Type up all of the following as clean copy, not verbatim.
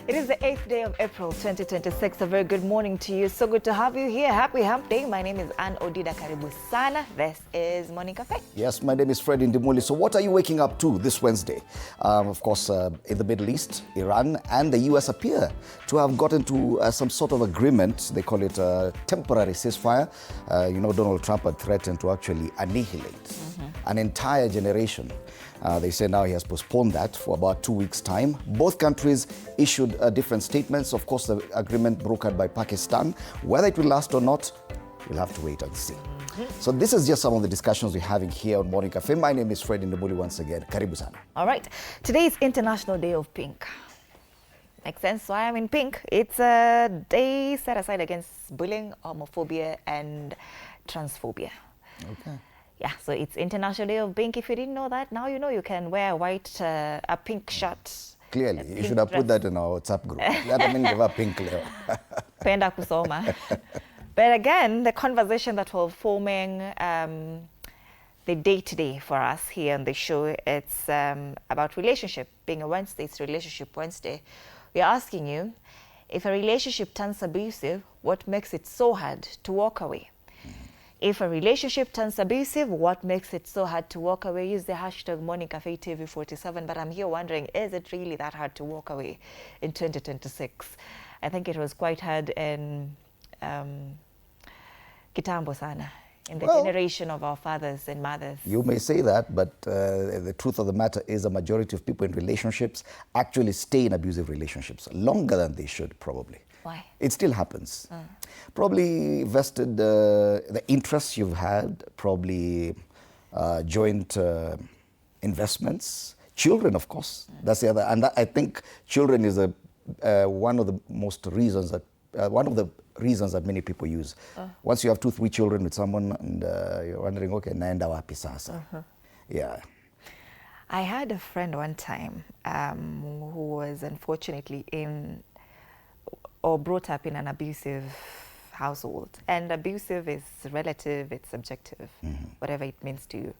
It is the 8th day of April 2026. A very good morning to you. So good to have you here. Happy hump day. My name is Ann Odida. Karibu sana. This is Morning Cafe. Yes, my name is Fred Ndimuli. So what are you waking up to this Wednesday? Of course, in the Middle East, Iran and the US appear to have gotten to some sort of agreement. They call it a temporary ceasefire. Donald Trump had threatened to actually annihilate an entire generation. They say now he has postponed that for about 2 weeks' time. Both countries issued different statements. Of course, the agreement brokered by Pakistan. Whether it will last or not, we'll have to wait and see. So this is just some of the discussions we're having here on Morning Cafe. My name is Fred Ndimuli once again. Karibu sana. All right. Today is International Day of Pink. Makes sense why I'm in pink. It's a day set aside against bullying, homophobia, and transphobia. Okay. Yeah, so it's International Day of Pink. If you didn't know that, now you know you can wear a pink shirt. Clearly, you should have put that in our WhatsApp group. Pink Penda kusoma. But again, the conversation that we're forming the day today for us here on the show, it's about relationship. Being a Wednesday, it's Relationship Wednesday. We're asking you, if a relationship turns abusive, what makes it so hard to walk away? If a relationship turns abusive, what makes it so hard to walk away? Use the hashtag Morning Cafe TV47. But I'm here wondering, is it really that hard to walk away in 2026? I think it was quite hard in Kitambo sana, in the generation of our fathers and mothers. You may say that, but the truth of the matter is a majority of people in relationships actually stay in abusive relationships longer than they should, probably. Why? It still happens. Probably vested the interests you've had, probably joint investments. Children, of course. That's the other. And I think children is one of the reasons that many people use. Once you have 2-3 children with someone and you're wondering, okay, naenda wapi sasa? Yeah. I had a friend one time who was unfortunately brought up in an abusive household. And abusive is relative, it's subjective, whatever it means to you.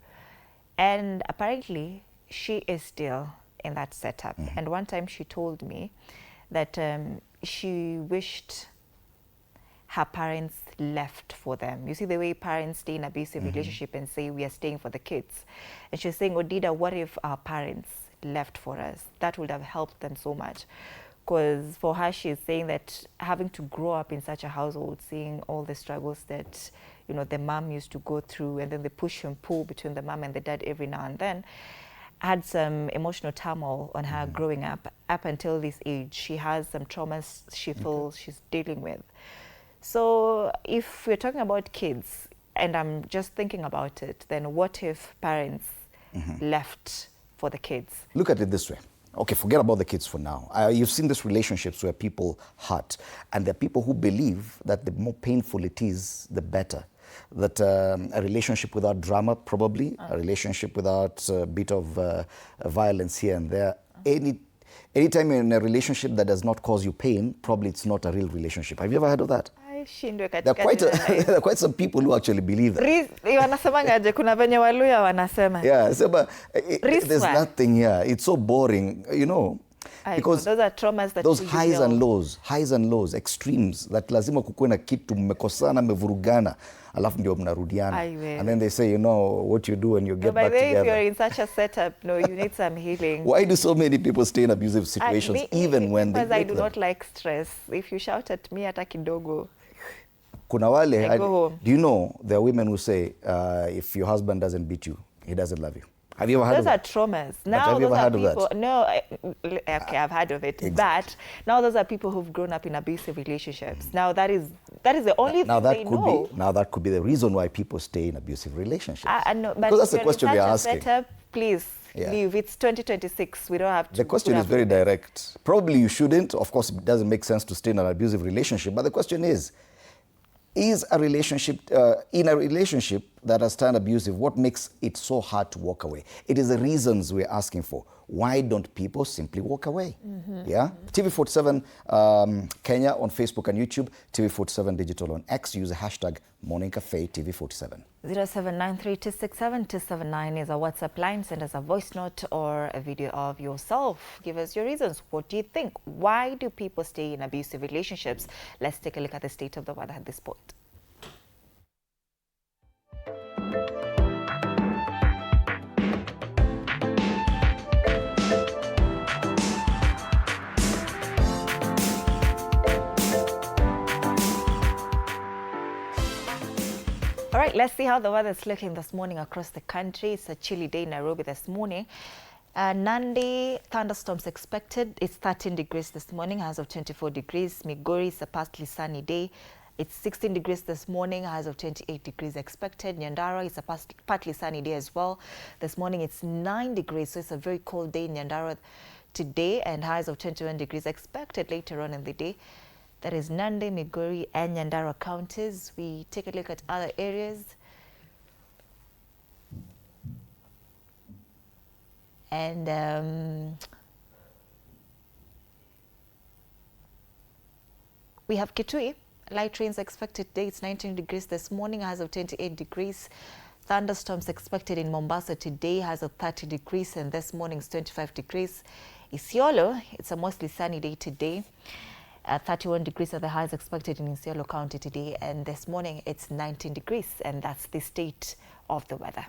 And apparently, she is still in that setup. And one time she told me that she wished her parents left for them. You see the way parents stay in abusive relationship and say, we are staying for the kids. And she's saying, Odida, what if our parents left for us? That would have helped them so much. Because for her, she's saying that having to grow up in such a household, seeing all the struggles that, the mom used to go through, and then the push and pull between the mom and the dad every now and then, had some emotional turmoil on her growing up until this age. She has some traumas she feels she's dealing with. So if we're talking about kids, and I'm just thinking about it, then what if parents left for the kids? Look at it this way. Okay, forget about the kids for now. You've seen these relationships where people hurt, and there are people who believe that the more painful it is, the better. That a relationship without drama, probably, a relationship without a bit of violence here and there, anytime you're in a relationship that does not cause you pain, probably it's not a real relationship. Have you ever heard of that? There are quite some people who actually believe that. Yeah, so, but there's nothing here. It's so boring, because those are traumas that those highs and lows, extremes, that lazima kukuwe na kitu mmekosana, mmevurugana, alafu ndio mnarudiana. And then they say, what you do when you get back together. If you're in such a setup, you need some healing. Why do so many people stay in abusive situations even when they Because I do not like stress. If you shout at me, hata kidogo, kuna wale, I go home. Do you know there are women who say, if your husband doesn't beat you, he doesn't love you? Have you ever heard of that? Those are traumas. Now, have you ever heard of that? No, okay, I've heard of it. Exactly. But now those are people who've grown up in abusive relationships. Now that is the only thing they know. Now that could be the reason why people stay in abusive relationships. No, but because that's the question we're asking. Setup, please leave. It's 2026. We don't have to. The question is very direct. Probably you shouldn't. Of course, it doesn't make sense to stay in an abusive relationship. But the question is a relationship, in a relationship, that has turned abusive, what makes it so hard to walk away? It is the reasons we're asking for. Why don't people simply walk away? Yeah? TV47 Kenya on Facebook and YouTube, TV47 Digital on X. Use the hashtag Morning Cafe TV47. 0793267279 is our WhatsApp line. Send us a voice note or a video of yourself. Give us your reasons. What do you think? Why do people stay in abusive relationships? Let's take a look at the state of the weather at this point. All right, let's see how the weather is looking this morning across the country. It's a chilly day in Nairobi this morning. Nandi, thunderstorms expected. It's 13 degrees this morning, highs of 24 degrees. Migori is a partly sunny day. It's 16 degrees this morning, highs of 28 degrees expected. Nyandarua is a partly sunny day as well. This morning it's 9 degrees, so it's a very cold day in Nyandarua today, and highs of 21 degrees expected later on in the day. That is Nandi, Migori, and Nyandarua counties. We take a look at other areas. And we have Kitui. Light rains expected today. It's 19 degrees this morning, highs of 28 degrees. Thunderstorms expected in Mombasa today, highs of 30 degrees, and this morning it's 25 degrees. Isiolo, it's a mostly sunny day today. 31 degrees are the highs expected in Isiolo County today, and this morning it's 19 degrees, and that's the state of the weather.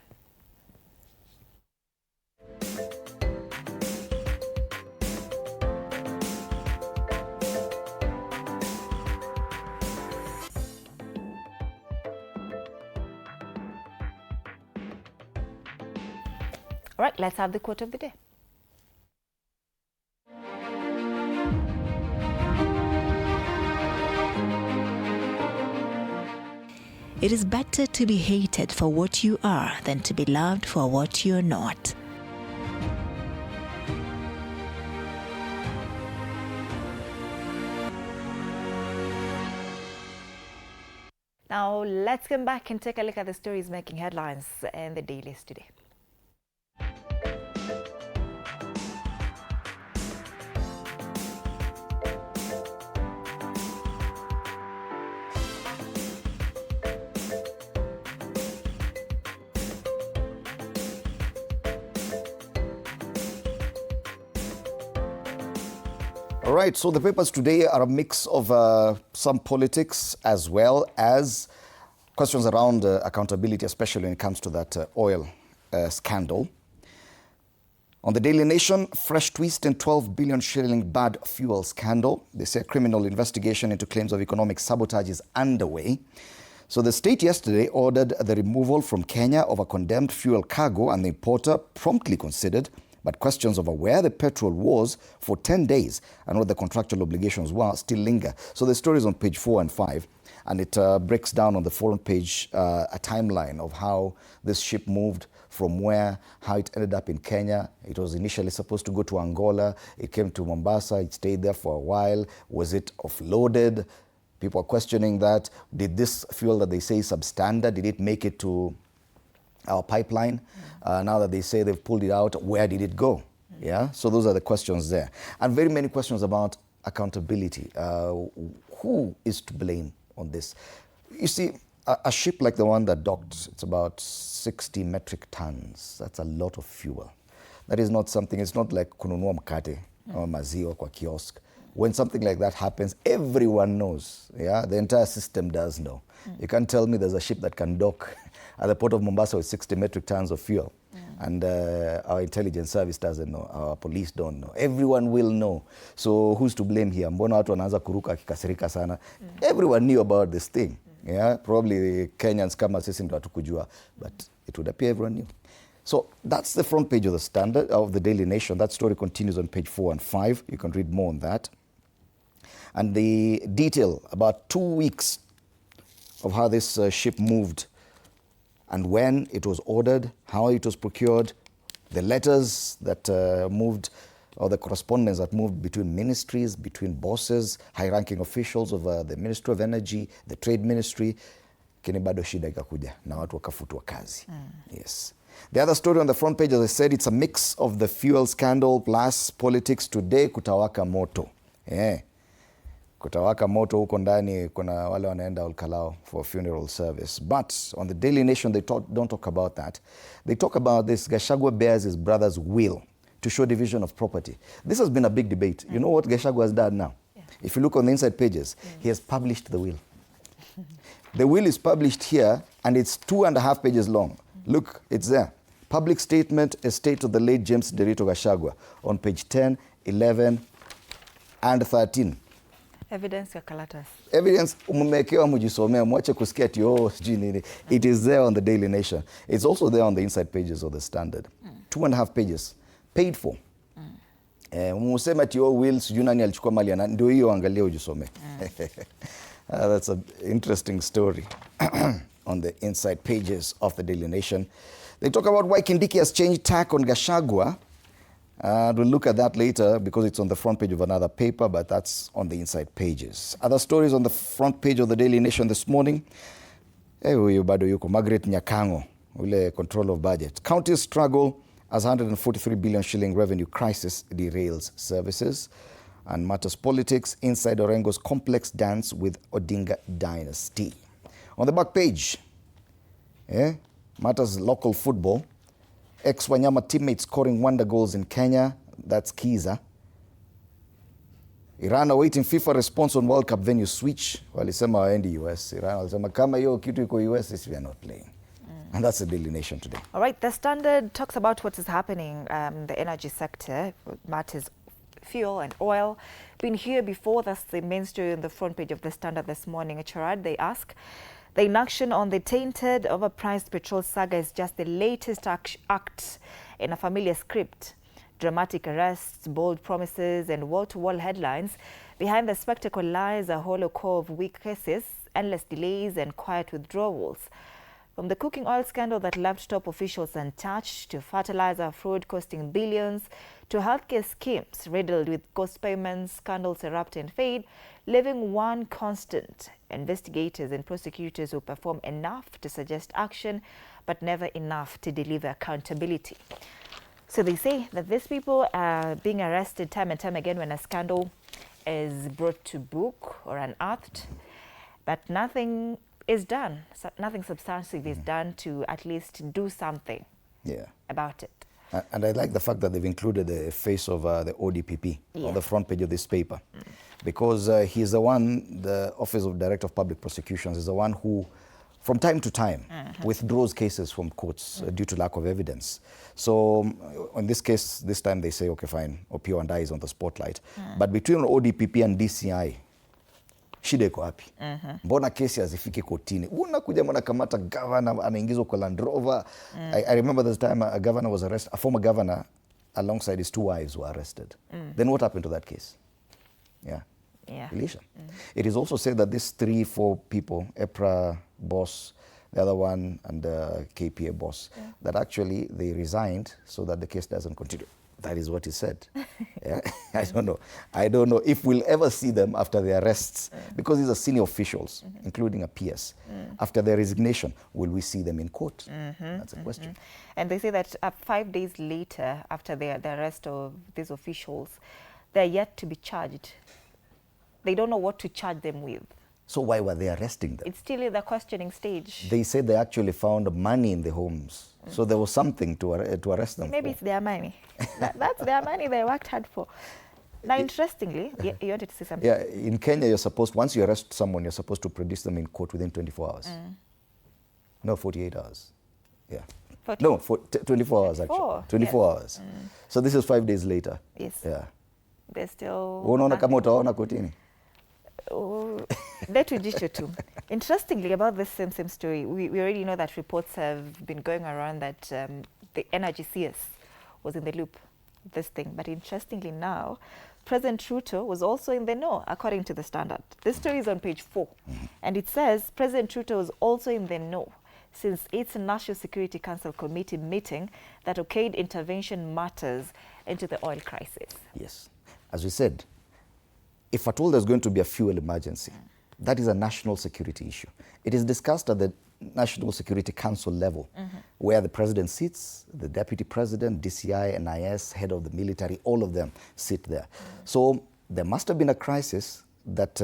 All right, let's have the quote of the day. It is better to be hated for what you are than to be loved for what you're not. Now, let's come back and take a look at the stories making headlines in the dailies today. All right, so the papers today are a mix of some politics as well as questions around accountability, especially when it comes to that oil scandal. On the Daily Nation, fresh twist in 12 billion shilling bad fuel scandal. They say a criminal investigation into claims of economic sabotage is underway. So the state yesterday ordered the removal from Kenya of a condemned fuel cargo, and the importer promptly considered, but questions over where the petrol was for 10 days and what the contractual obligations were still linger. So the story is on page 4 and 5, and it breaks down on the front page a timeline of how this ship moved from where, how it ended up in Kenya. It was initially supposed to go to Angola. It came to Mombasa. It stayed there for a while. Was it offloaded? People are questioning that. Did this fuel that they say is substandard, did it make it to our pipeline? Now that they say they've pulled it out, where did it go? Yeah, so those are the questions there. And very many questions about accountability. Who is to blame on this? You see, a ship like the one that docked, it's about 60 metric tons. That's a lot of fuel. That is not something, it's not like kununua mkate or maziwa kwa kiosk. When something like that happens, everyone knows. Yeah, the entire system does know. You can't tell me there's a ship that can dock at the port of Mombasa with 60 metric tons of fuel. And our intelligence service doesn't know, our police don't know. Everyone will know. So who's to blame here? Mbona watu wanaanza kuruka kikasirika sana? Everyone knew about this thing. Yeah, probably Kenyans kama sisi ndo hatukujua, but it would appear everyone knew. So that's the front page of the Standard, of the Daily Nation. That story continues on page 4 and 5. You can read more on that. And the detail, about 2 weeks of how this ship moved and when it was ordered, how it was procured, the letters that moved, or the correspondence that moved between ministries, between bosses, high-ranking officials of the Ministry of Energy, the Trade Ministry. lakini bado shida ikakuja na watu wakafutwa kazi. Yes. The other story on the front page, as I said, it's a mix of the fuel scandal plus politics. Today kutawaka moto. Yeah. Kutawaka moto huko ndani, kuna wale wanaenda OlKalou for a funeral service. But on the Daily Nation, they don't talk about that. They talk about this. Gachagua bears his brother's will to show division of property. This has been a big debate. You know what Gachagua has done now? Yeah. If you look on the inside pages, he has published the will. The will is published here, and it's 2.5 pages long. Look, it's there. Public statement, estate of the late James Derito Gachagua, on page 10, 11, and 13. Evidence ya kalatas. Evidence umemekewa mujisomea, mwache kusikia ati sijui nini. It is there on the Daily Nation. It's also there on the inside pages of the Standard. 2.5 pages. Paid for. Musema ati will sijui nani alichukua mali ya ndio hiyo, angalia ujisome. That's an interesting story on the inside pages of the Daily Nation. They talk about why Kindiki has changed tack on Gachagua. We'll look at that later because it's on the front page of another paper, but that's on the inside pages. Other stories on the front page of the Daily Nation this morning. Huyu bado yuko Margaret Nyakango, ule control of budget. Counties struggle as 143 billion shilling revenue crisis derails services. And matters politics, inside Orengo's complex dance with Odinga dynasty. On the back page, matters local football. Ex-Wanyama teammates scoring wonder goals in Kenya. That's Kiza. Iran awaiting FIFA response on World Cup venue switch. Walisema waendi US. Iran walisema kama hiyo kitu iko US, we are not playing. And that's the Daily Nation today. All right, the Standard talks about what is happening in the energy sector. Matters fuel and oil. Been here before. That's the main story on the front page of the Standard this morning. Charad, they ask, the inaction on the tainted, overpriced petrol saga is just the latest act in a familiar script. Dramatic arrests, bold promises, and wall-to-wall headlines. Behind the spectacle lies a hollow core of weak cases, endless delays, and quiet withdrawals. From the cooking oil scandal that left top officials untouched, to fertilizer fraud costing billions, to healthcare schemes riddled with ghost payments, scandals erupt and fade, leaving one constant: investigators and prosecutors who perform enough to suggest action, but never enough to deliver accountability. So they say that these people are being arrested time and time again when a scandal is brought to book or unearthed, but nothing is done. Nothing substantive is done to at least do something about it. And I like the fact that they've included the face of the ODPP on the front page of this paper. Because he's the one, the Office of Director of Public Prosecutions is the one who, from time to time, withdraws cases from courts due to lack of evidence. So in this case, this time they say, okay, fine, Opio and I is on the spotlight. But between ODPP and DCI, shida iko wapi? Mbona kesi hazifiki kotini? Unakuja mnakamata governor anaingizwa kwa Land Rover. I remember this time a governor was arrested, a former governor alongside his 2 wives were arrested. Then what happened to that case? Elisha. It is also said that these 3-4 people, EPRA boss, the other one, and the KPA boss, that actually they resigned so that the case doesn't continue. That is what he said. I don't know if we'll ever see them after the arrests, because these are senior officials, including a PS. After their resignation, will we see them in court? That's a question. And they say that 5 days later, after the arrest of these officials, they're yet to be charged. They don't know what to charge them with. So why were they arresting them? It's still in the questioning stage. They said they actually found money in the homes. So there was something to arrest them Maybe for. It's their money. That's their money they worked hard for. Now, interestingly, you wanted to say something? Yeah, in Kenya, you're supposed, once you arrest someone, you're supposed to produce them in court within 24 hours. No, 48 hours. Yeah. 24 hours, actually. 24 hours. So this is 5 days later. Yes. Yeah. They're still... Unaona kama utaona kotini? Interestingly, about this same story, we already know that reports have been going around that the energy CS was in the loop with this thing. But interestingly now, President Ruto was also in the know, according to the Standard. This story is on page 4. And it says President Ruto was also in the know since its National Security Council Committee meeting that okayed intervention matters into the oil crisis. Yes. As we said, if at all there's going to be a fuel emergency, that is a national security issue. It is discussed at the National Security Council level, where the president sits, the deputy president, DCI, NIS, head of the military, all of them sit there. So there must have been a crisis that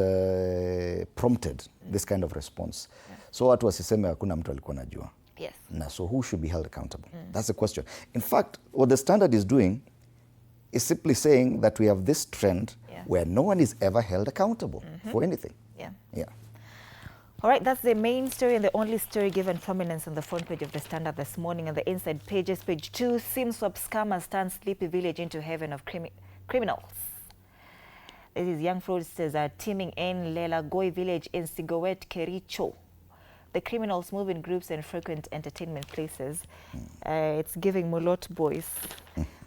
prompted this kind of response. So watu wasiseme hakuna mtu alikuwa anajua. Yes. So who should be held accountable? That's the question. In fact, what the Standard is doing is simply saying that we have this trend where no one is ever held accountable for anything. Yeah. All right, that's the main story and the only story given prominence on the front page of the Standard this morning. And the inside pages, page 2, SIM swap scammers turn Sleepy Village into heaven of criminals. These young fraudsters are teaming in Lelagoi village in Sigowet, Kericho. The criminals move in groups and frequent entertainment places. It's giving Mulot boys.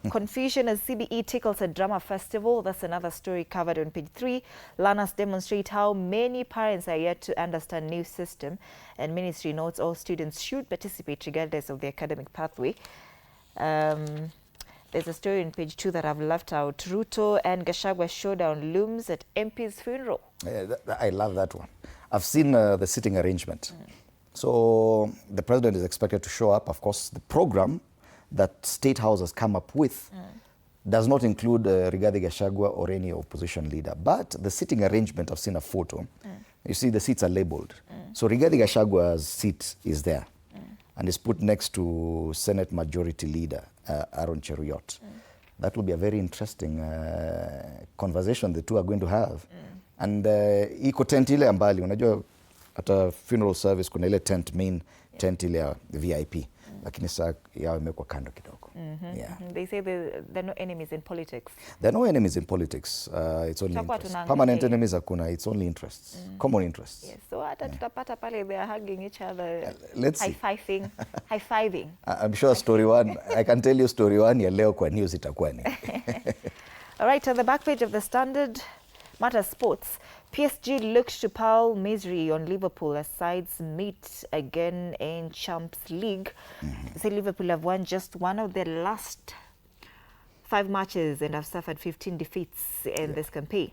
Confusion as CBE tickles a drama festival. That's another story covered on page 3. Learners demonstrate how many parents are yet to understand new system. And ministry notes all students should participate regardless of the academic pathway. There's a story on page 2 that I've left out. Ruto and Gachagua showdown looms at MP's funeral. I love that one. I've seen the sitting arrangement. So the president is expected to show up. Of course, the program that State House has come up with does not include Rigathi Gachagua or any opposition leader. But the sitting arrangement, I've seen a photo. You see the seats are labeled. So Rigathi Gachagua's seat is there and is put next to Senate Majority Leader Aaron Cheruiyot. That will be a very interesting conversation the two are going to have. And iko tent ile ambali, unajua at a funeral service kuna ile tent, main tent ile ya VIP. Lakini saa yao imekuwa kando kidogo. They say there are no enemies in politics. There are no enemies in politics. It's only interests. Permanent enemies hakuna. It's only interests. Common interests. Yes. So hata tutapata pale they are hugging each other. Let's see. High-fiving. I'm sure story 1, I can tell you story 1 ya leo kwa news itakuwa ni. All right, on the back page of the Standard, Matter Sports. PSG looks to pile misery on Liverpool as sides meet again in Champions League. So Liverpool have won just one of their last 5 matches and have suffered 15 defeats in this campaign.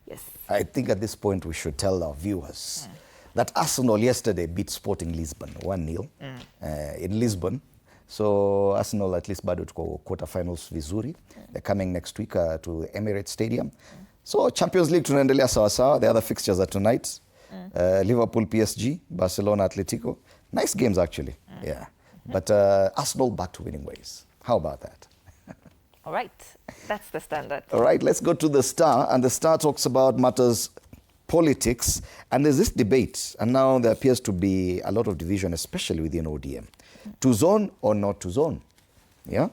Yes. I think at this point we should tell our viewers that Arsenal yesterday beat Sporting Lisbon 1-0 in Lisbon. So Arsenal at least bado tuko quarterfinals vizuri. They're coming next week to Emirates Stadium. So Champions League tunaendelea sawa sawa. The other fixtures are tonight. Liverpool, PSG, Barcelona, Atletico. Nice games actually. But Arsenal back to winning ways. How about that? All right. That's the Standard. All right, let's go to the Star. And the Star talks about matters politics. And there's this debate. And now there appears to be a lot of division, especially within ODM. To zone or not to zone? Yeah.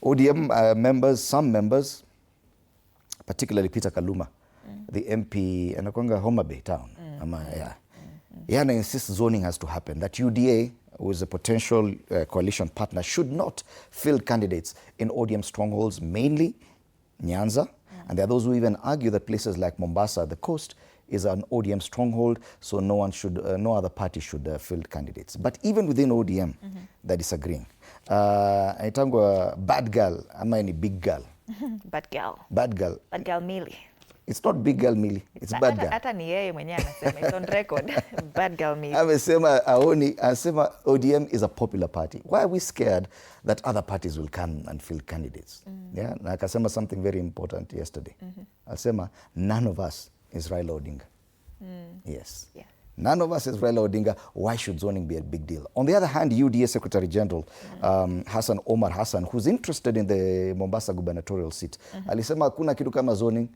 ODM members, some members, particularly Peter Kaluma, the MP, anakwanga Homa Bay town. Yana insists zoning has to happen. That UDA, who is a potential coalition partner, should not field candidates in ODM strongholds, mainly Nyanza. And there are those who even argue that places like Mombasa, the coast, is an ODM stronghold, so no other party should field candidates. But even within ODM, they're disagreeing. Aitangwa bad girl, ama any big girl. Bad girl. Bad girl. Bad girl Millie. It's not big girl Millie, it's bad girl. Hata ni yeye mwenyewe anasema, it's on record. Bad girl Millie. Amesema ODM is a popular party. Why are we scared that other parties will come and field candidates? Yeah, na akasema something very important yesterday. Alisema none of us is Raila Odinga. Yes. Yeah. None of us is Raila Odinga. Why should zoning be a big deal? On the other hand, UDA Secretary General Hassan Omar Hassan, who's interested in the Mombasa gubernatorial seat, alisema hakuna kitu kama zoning.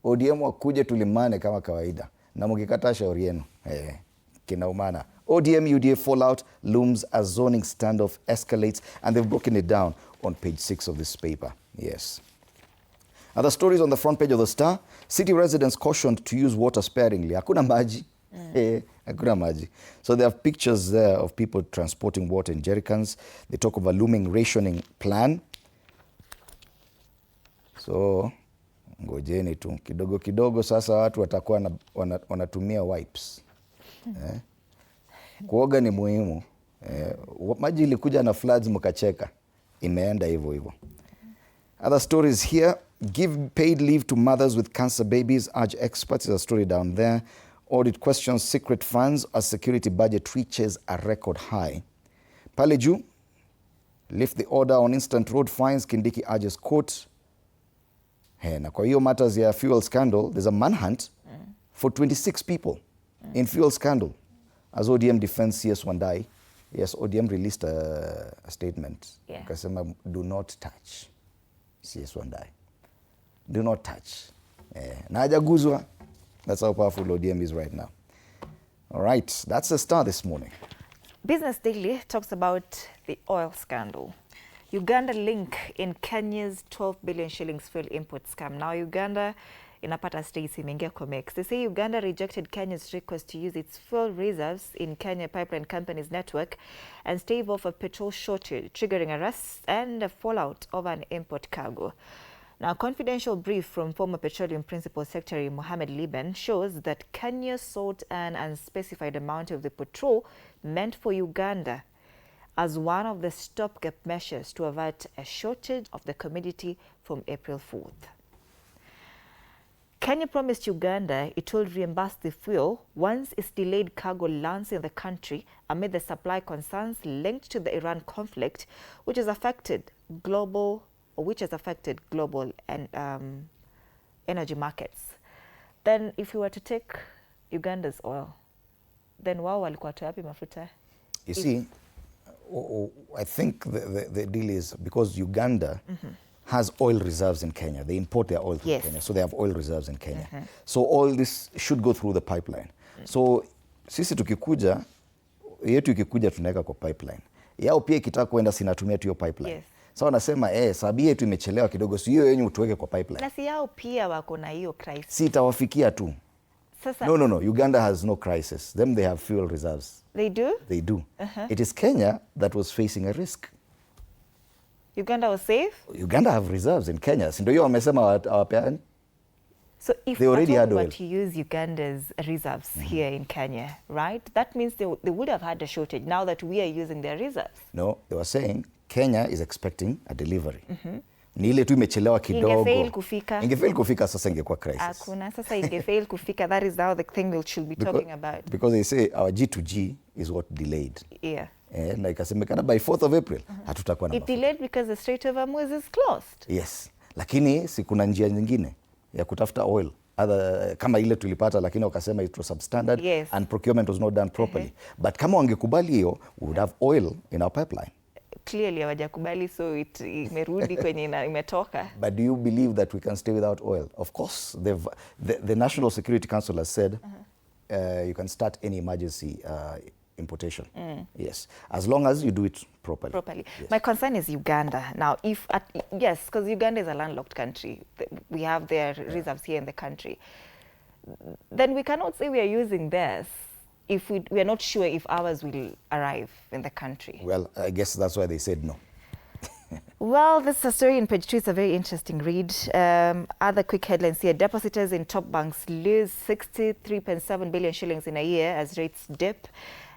ODM wakuje tulimane kama kawaida. Na mkikataa shauri yenu. Kinaumana. ODM UDA fallout looms as zoning standoff escalates, and they've broken it down on page 6 of this paper. Yes. Other stories on the front page of the Star. City residents cautioned to use water sparingly. Hakuna maji. Hakuna maji. So there are pictures there of people transporting water in jerrycans. They talk of a looming rationing plan. So ngojeni tu kidogo kidogo sasa watu watakuwa wanatumia wipes. Kuoga ni muhimu. Maji ilikuja na floods mkacheka. Imeenda hivyo hivyo. Other stories here. Give paid leave to mothers with cancer babies, urge experts. There's a story down there. Audit questions secret funds as security budget reaches a record high. Pale juu, lift the order on instant road fines, Kindiki urges court. Na kwa hiyo matters ya fuel scandal, there's a manhunt for 26 people in fuel scandal. As ODM defends CS Wandai, yes, ODM released a statement. Kasema, do not touch CS Wandai. Do not touch. Na hajaguzwa. That's how powerful ODM is right now. All right, that's the Star this morning. Business Daily talks about the oil scandal. Uganda link in Kenya's 12 billion shillings fuel import scam. Now Uganda inapata states imeingia COMEX. They say Uganda rejected Kenya's request to use its fuel reserves in Kenya Pipeline Company's network and stave off a petrol shortage, triggering arrests and a fallout over an import cargo. Now, a confidential brief from former Petroleum Principal Secretary Mohamed Liban shows that Kenya sought an unspecified amount of the petrol meant for Uganda as one of the stopgap measures to avert a shortage of the commodity from April 4th. Kenya promised Uganda it will reimburse the fuel once its delayed cargo lands in the country amid the supply concerns linked to the Iran conflict, which has affected global and energy markets. Then if you were to take Uganda's oil, then wao walikuwa wapi mafuta? You see, I think the deal is because Uganda has oil reserves in Kenya. They import their oil from Kenya, so they have oil reserves in Kenya. So all this should go through the pipeline. So sisi tukikuja, yetu ikikuja tunaweka kwa pipeline. Yao pia ikitaka kuenda sinatumia tu hiyo pipeline. So wanasema sababu yetu imechelewa kidogo, so hiyo yenyu tuweke kwa pipeline. Na si yao pia wako na hiyo crisis. Si itawafikia tu. Sasa, no. Uganda has no crisis. Them, they have fuel reserves. They do? They do. It is Kenya that was facing a risk. Uganda was safe? Uganda have reserves in Kenya. Si ndio hiyo wamesema hawapeani? So if they already had oil. To use Uganda's reserves here in Kenya, right? That means they would have had a shortage now that we are using their reserves. No, they were saying Kenya is expecting a delivery. Ni ile tu imechelewa kidogo. Ingefail kufika. Ingefail kufika, sasa ingekuwa crisis. Hakuna, sasa ingefail kufika. That is now the thing we should be talking about. Because they say our G2G is what delayed. Yeah. Na ikasemekana by 4th of April hatutakuwa na mafuta. It delayed because the Strait of Hormuz is closed. Yes. Lakini si kuna njia nyingine ya kutafuta oil. Kama ile tulipata, lakini wakasema it was substandard and procurement was not done properly. But kama wangekubali hiyo, we would have oil in our pipeline. Clearly hawajakubali, so imerudi kwenye imetoka. But do you believe that we can stay without oil? Of course, the National Security Council has said you can start any emergency importation. Yes, as long as you do it properly. Yes. My concern is Uganda. Now, yes, because Uganda is a landlocked country. We have their reserves here in the country. Then we cannot say we are using theirs if we are not sure if ours will arrive in the country. Well, I guess that's why they said no. Well, this is a story in page 2. It's a very interesting read. Other quick headlines here. Depositors in top banks lose 63.7 billion shillings in a year as rates dip.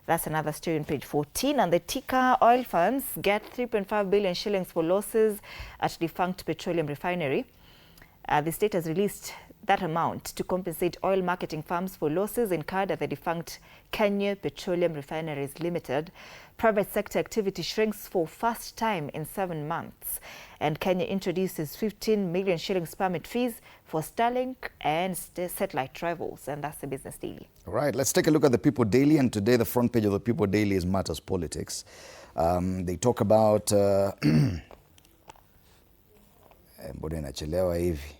That's another story on page 14. And the Tika oil firms get 3.5 billion shillings for losses at defunct petroleum refinery. The state has released that amount to compensate oil marketing firms for losses incurred at the defunct Kenya Petroleum Refineries Limited. Private sector activity shrinks for first time in 7 months. And Kenya introduces 15 million shillings permit fees for Starlink and satellite rivals. And that's the Business Daily. All right, let's take a look at the People Daily. And today the front page of the People Daily is Matters Politics. They talk about... mbona inachelewa hivi?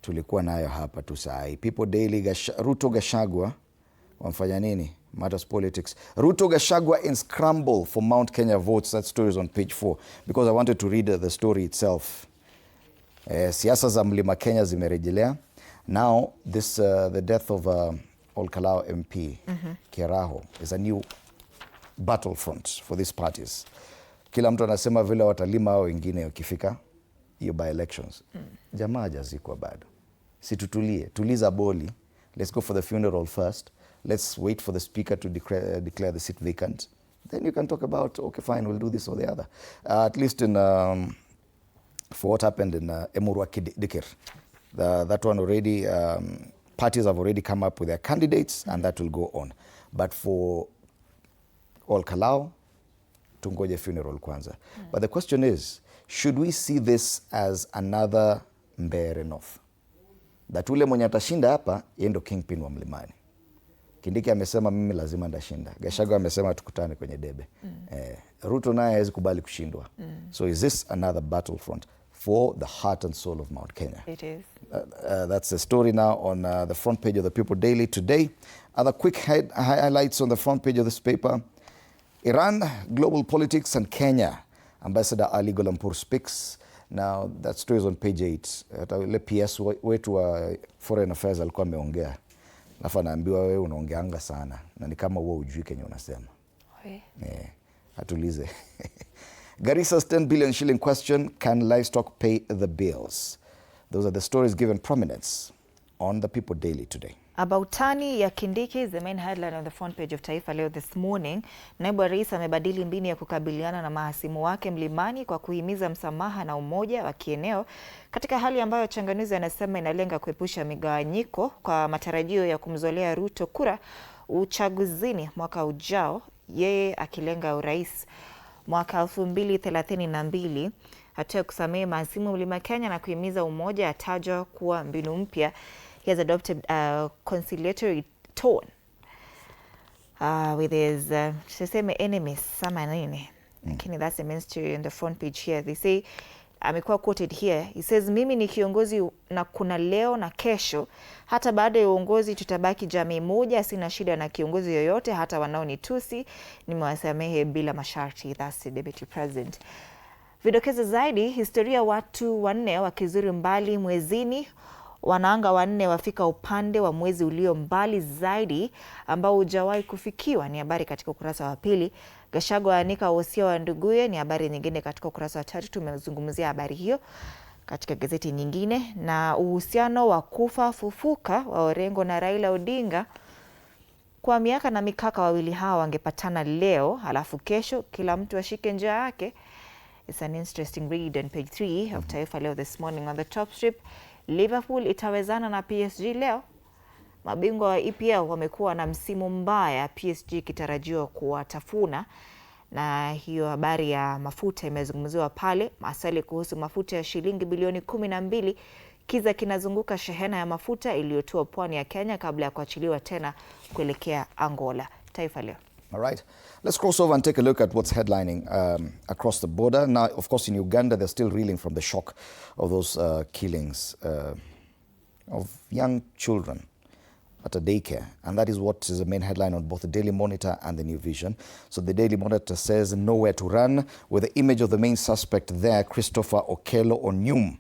Tulikuwa nayo hapa tu saa. People Daily, Ruto Gachagua wamfanya nini? Matters Politics. Ruto Gachagua in scramble for Mount Kenya votes. That story is on page 4 because I wanted to read the story itself. Siasa za Mlima Kenya zimerejelea. Now the death of OlKalou MP Keraho is a new battlefront for these parties. Kila mtu anasema vile watalima au wengine ukifika hiyo by elections. Jamaa hajazikwa bado. Situtulie, tuliza boli. Let's go for the funeral first. Let's wait for the speaker to declare the seat vacant. Then you can talk about, okay, fine, we'll do this or the other. At least in for what happened in Emurua Kindiki. That one already, parties have already come up with their candidates, and that will go on. But for OlKalou, tungoje funeral kwanza. But the question is, should we see this as another Mbeere North? That ule mwenye atashinda hapa, yeye ndo kingpin wa Mlimani. Kindiki amesema mimi lazima ndashinda. Gachagua amesema tukutane kwenye debe. Ruto naye hawezi kubali kushindwa. So is this another battlefront for the heart and soul of Mount Kenya? It is. That's the story now on the front page of the People Daily today. Other quick highlights on the front page of this paper. Iran, global politics, and Kenya. Ambassador Ali Golampur speaks. Now, that story is on page 8. Ile PS wetu wa Foreign Affairs alikuwa ameongea. Nafa naambiwa wewe unaongeanga sana. Na ni kama wewe hujui Kenya unasema. Atulize. Garissa's 10 billion shilling question, can livestock pay the bills? Those are the stories given prominence on the People Daily today. About tani ya Kindiki is the main headline on the front page of Taifa Leo this morning. Naibu wa Rais amebadili mbinu ya kukabiliana na mahasimu wake Mlimani kwa kuhimiza msamaha na umoja wa kieneo katika hali ambayo changanuzi anasema inalenga kuepusha migawanyiko kwa matarajio ya kumzolea Ruto kura uchaguzini mwaka ujao, yeye akilenga urais mwaka 2032. Hatua kusamehe mahasimu Mlima Kenya na kuhimiza umoja atajwa kuwa mbinu mpya. He has adopted a conciliatory tone with his enemies, sama nini. That's the main story on the front page here. They say, amekuwa quoted here. He says, mimi ni kiongozi na kuna leo na kesho. Hata baada ya uongozi tutabaki jamii moja. Sina shida na kiongozi yoyote, hata wanaonitusi nimewasamehe bila masharti. That's the deputy president. Vidokezo zaidi, historia watu 4 wakizuru mbali mwezini. Wanaanga 4 wafika upande wa mwezi ulio mbali zaidi ambao hujawahi kufikiwa, ni habari katika ukurasa wa pili. Gachagua anika wosia wa nduguye, ni habari nyingine katika ukurasa wa 3. Tumezungumzia habari hiyo katika gazeti nyingine. Na uhusiano wa kufa fufuka wa Orengo na Raila Odinga, kwa miaka na mikaka wawili hawa wangepatana leo halafu kesho kila mtu ashike njia yake. It's an interesting read on page 3 of Taifa Leo this morning. On the top strip, Liverpool itawezana na PSG leo. Mabingwa wa EPL wamekuwa na msimu mbaya, PSG kitarajiwa kuwatafuna. Na hiyo habari ya mafuta imezungumziwa pale. Maswali kuhusu mafuta ya shilingi bilioni 12 kiza kinazunguka shehena ya mafuta iliyotua pwani ya Kenya kabla ya kuachiliwa tena kuelekea Angola. Taifa Leo. All right. Let's cross over and take a look at what's headlining across the border. Now, of course, in Uganda, they're still reeling from the shock of those killings of young children at a daycare. And that is what is the main headline on both the Daily Monitor and the New Vision. So the Daily Monitor says, nowhere to run, with the image of the main suspect there, Christopher Okello Onyum,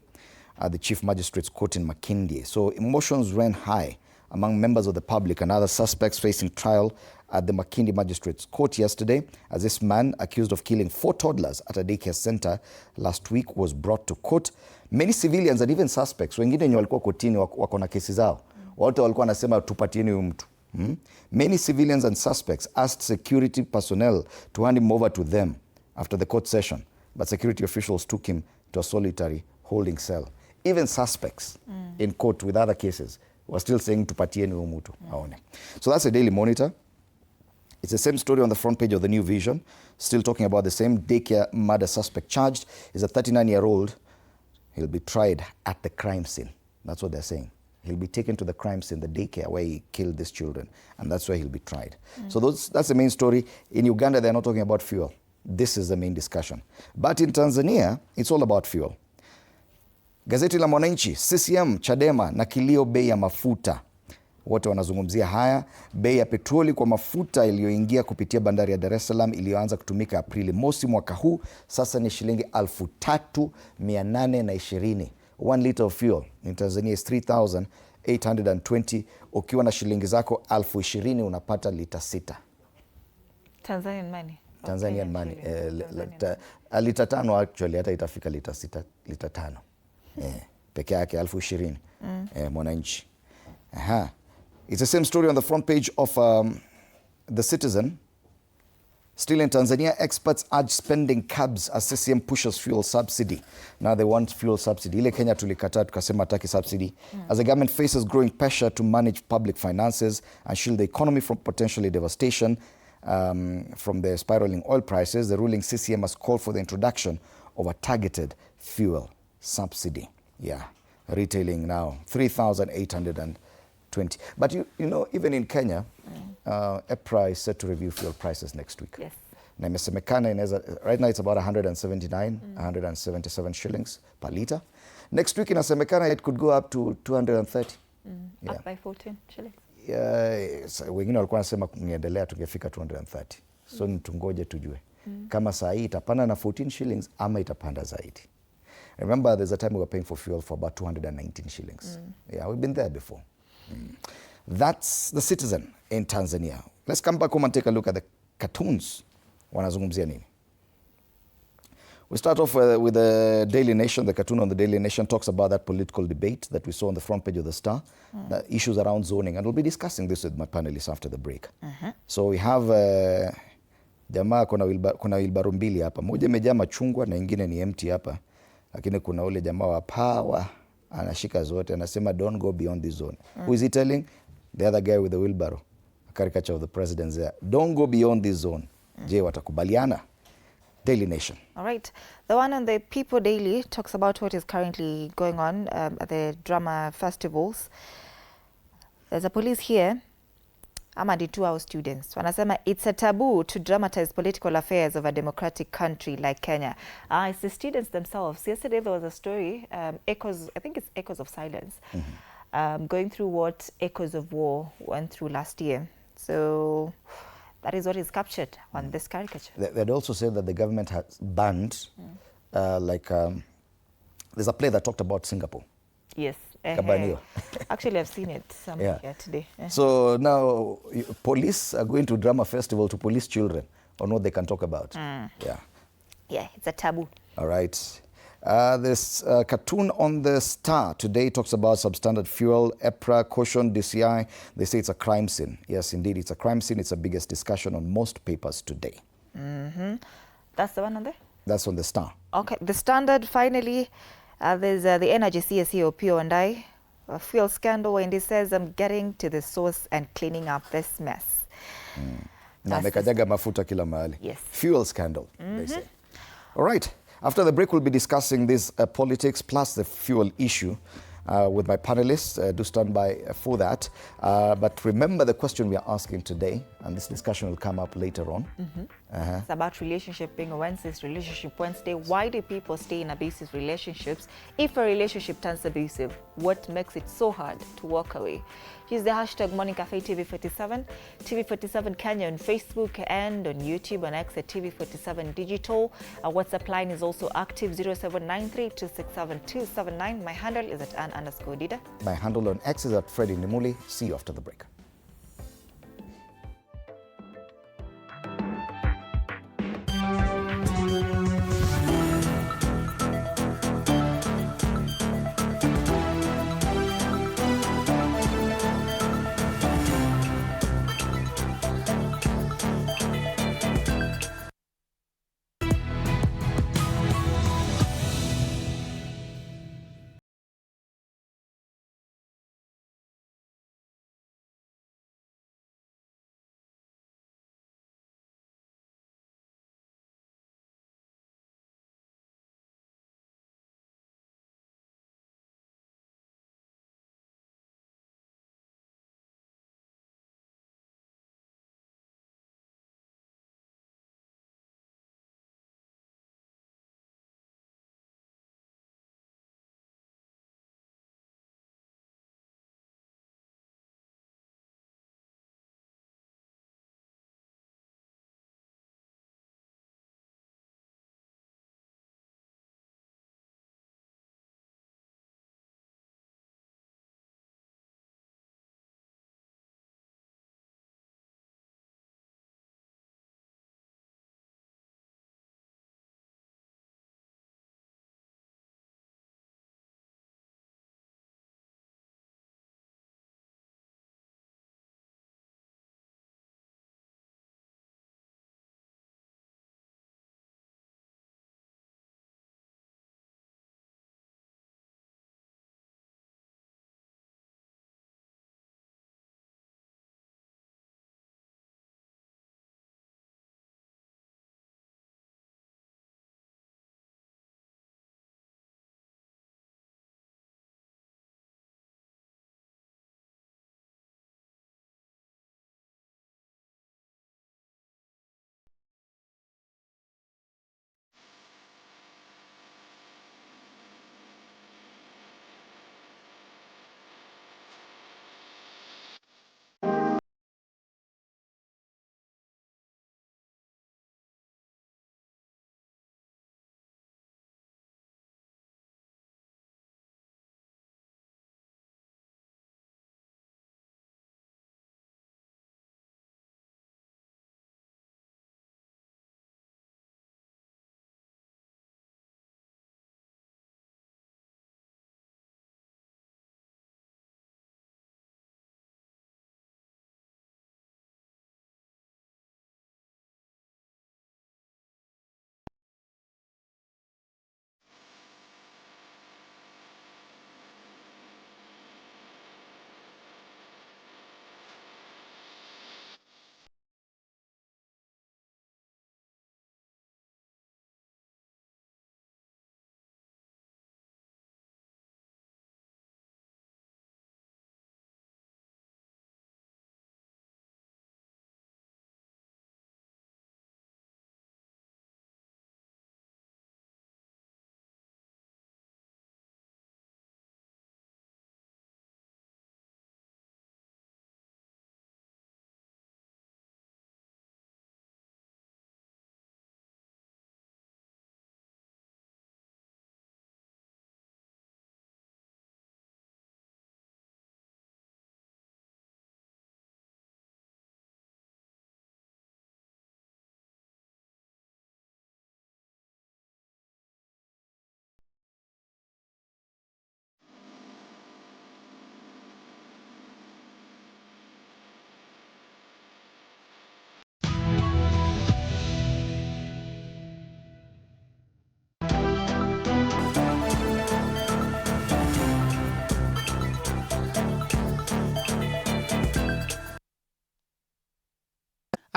at the Chief Magistrate's Court in Makindye. So emotions ran high among members of the public and other suspects facing trial at the Makindye Magistrate's Court yesterday, as this man accused of killing 4 toddlers at a daycare center last week was brought to court. Many civilians and even suspects, wengine wenye walikuwa kotini wako na kesi zao, wote walikuwa wanasema tupatieni huyu mtu. Many civilians and suspects asked security personnel to hand him over to them after the court session, but security officials took him to a solitary holding cell. Even suspects in court with other cases were still saying tupatieni huyu mtu aone. So that's a Daily Monitor. It's the same story on the front page of the New Vision, still talking about the same daycare murder suspect charged is a 39-year-old. He'll be tried at the crime scene. That's what they're saying. He'll be taken to the crime scene, the daycare where he killed these children, and that's where he'll be tried. So that's the main story. In Uganda, they're not talking about fuel. This is the main discussion. But in Tanzania, it's all about fuel. Gazeti la Mwananchi, CCM, Chadema na kilio bei ya mafuta. Wote wanazungumzia haya. Bei ya petroli kwa mafuta iliyoingia kupitia bandari ya Dar es Salaam iliyoanza kutumika Aprili mosi mwaka huu sasa ni shilingi 3,820. 1 liter of fuel in Tanzania is 3,820. Ukiwa na shilingi zako 20,000 unapata lita 6. Tanzanian money. Tanzanian money. Lita 5 actually hata itafika lita 6, lita 5. Peke yake 20,000. Mwananchi. It's the same story on the front page of The Citizen. Still in Tanzania, experts urge spending cabs as CCM pushes fuel subsidy. Now they want fuel subsidy. Ile Kenya tulikataa tukasema hataki subsidy. As the government faces growing pressure to manage public finances and shield the economy from potentially devastation from the spiraling oil prices, the ruling CCM has called for the introduction of a targeted fuel subsidy. Yeah, retailing now 3,820. But you know, even in Kenya, EPRA is set to review fuel prices next week. Yes. Na imesemekana inaweza, right now it's about 179, 177 shillings per liter. Next week inasemekana it could go up to 230. Yeah. Up by 14 shillings. Wengine walikuwa wanasema kungeendelea tungefika 230. So tungoje tujue kama saa hii itapanda na 14 shillings ama itapanda zaidi. Remember there's a time we were paying for fuel for about 219 shillings. Yeah, we've been there before. That's the Citizen in Tanzania. Let's come back home and take a look at the cartoons. Wanazungumzia nini? We start off with the Daily Nation. The cartoon on the Daily Nation talks about that political debate that we saw on the front page of the Star, the issues around zoning. And we'll be discussing this with my panelists after the break. So we have jamaa kuna wilbaro mbili hapa. Moja imejaa machungwa na ingine ni empty hapa. Lakini kuna ule jamaa wa power anashika zote anasema don't go beyond this zone. Who is he telling? The other guy with the wheelbarrow. A caricature of the president there. Don't go beyond this zone. Je, watakubaliana? Daily Nation. All right. The one on the People Daily talks about what is currently going on at the drama festivals. There's a police here. Ama the 2-hour students. Wanasema it's a taboo to dramatize political affairs of a democratic country like Kenya. It's the students themselves. Yesterday there was a story, echoes, I think it's Echoes of Silence, going through what Echoes of War went through last year. So that is what is captured on this caricature. They'd also said that the government has banned, there's a play that talked about Singapore. Yes. Actually, I've seen it somewhere here today. So now police are going to drama festival to police children on what they can talk about. Yeah, it's a taboo. All right. This cartoon on the Star today talks about substandard fuel. EPRA caution DCI. They say it's a crime scene. Yes, indeed, it's a crime scene. It's the biggest discussion on most papers today. That's the one on there? That's on the Star. Okay, the Standard finally. There's the Energy CSE Opio and I, a fuel scandal, and he says, I'm getting to the source and cleaning up this mess. Na mekajaga mafuta kila mahali. Yes. Fuel scandal, they say. All right. After the break, we'll be discussing this politics plus the fuel issue with my panelists. Do stand by for that. But remember the question we are asking today, and this discussion will come up later on. It's about relationship being a Wednesday's Relationship Wednesday. Why do people stay in abusive relationships? If a relationship turns abusive, what makes it so hard to walk away? Use the hashtag Morning Cafe TV47, TV47 Kenya on Facebook and on YouTube and X at TV47 Digital. Our WhatsApp line is also active, 0793-267-279. My handle is at Ann_Dida. My handle on X is at Freddie Nimuli. See you after the break.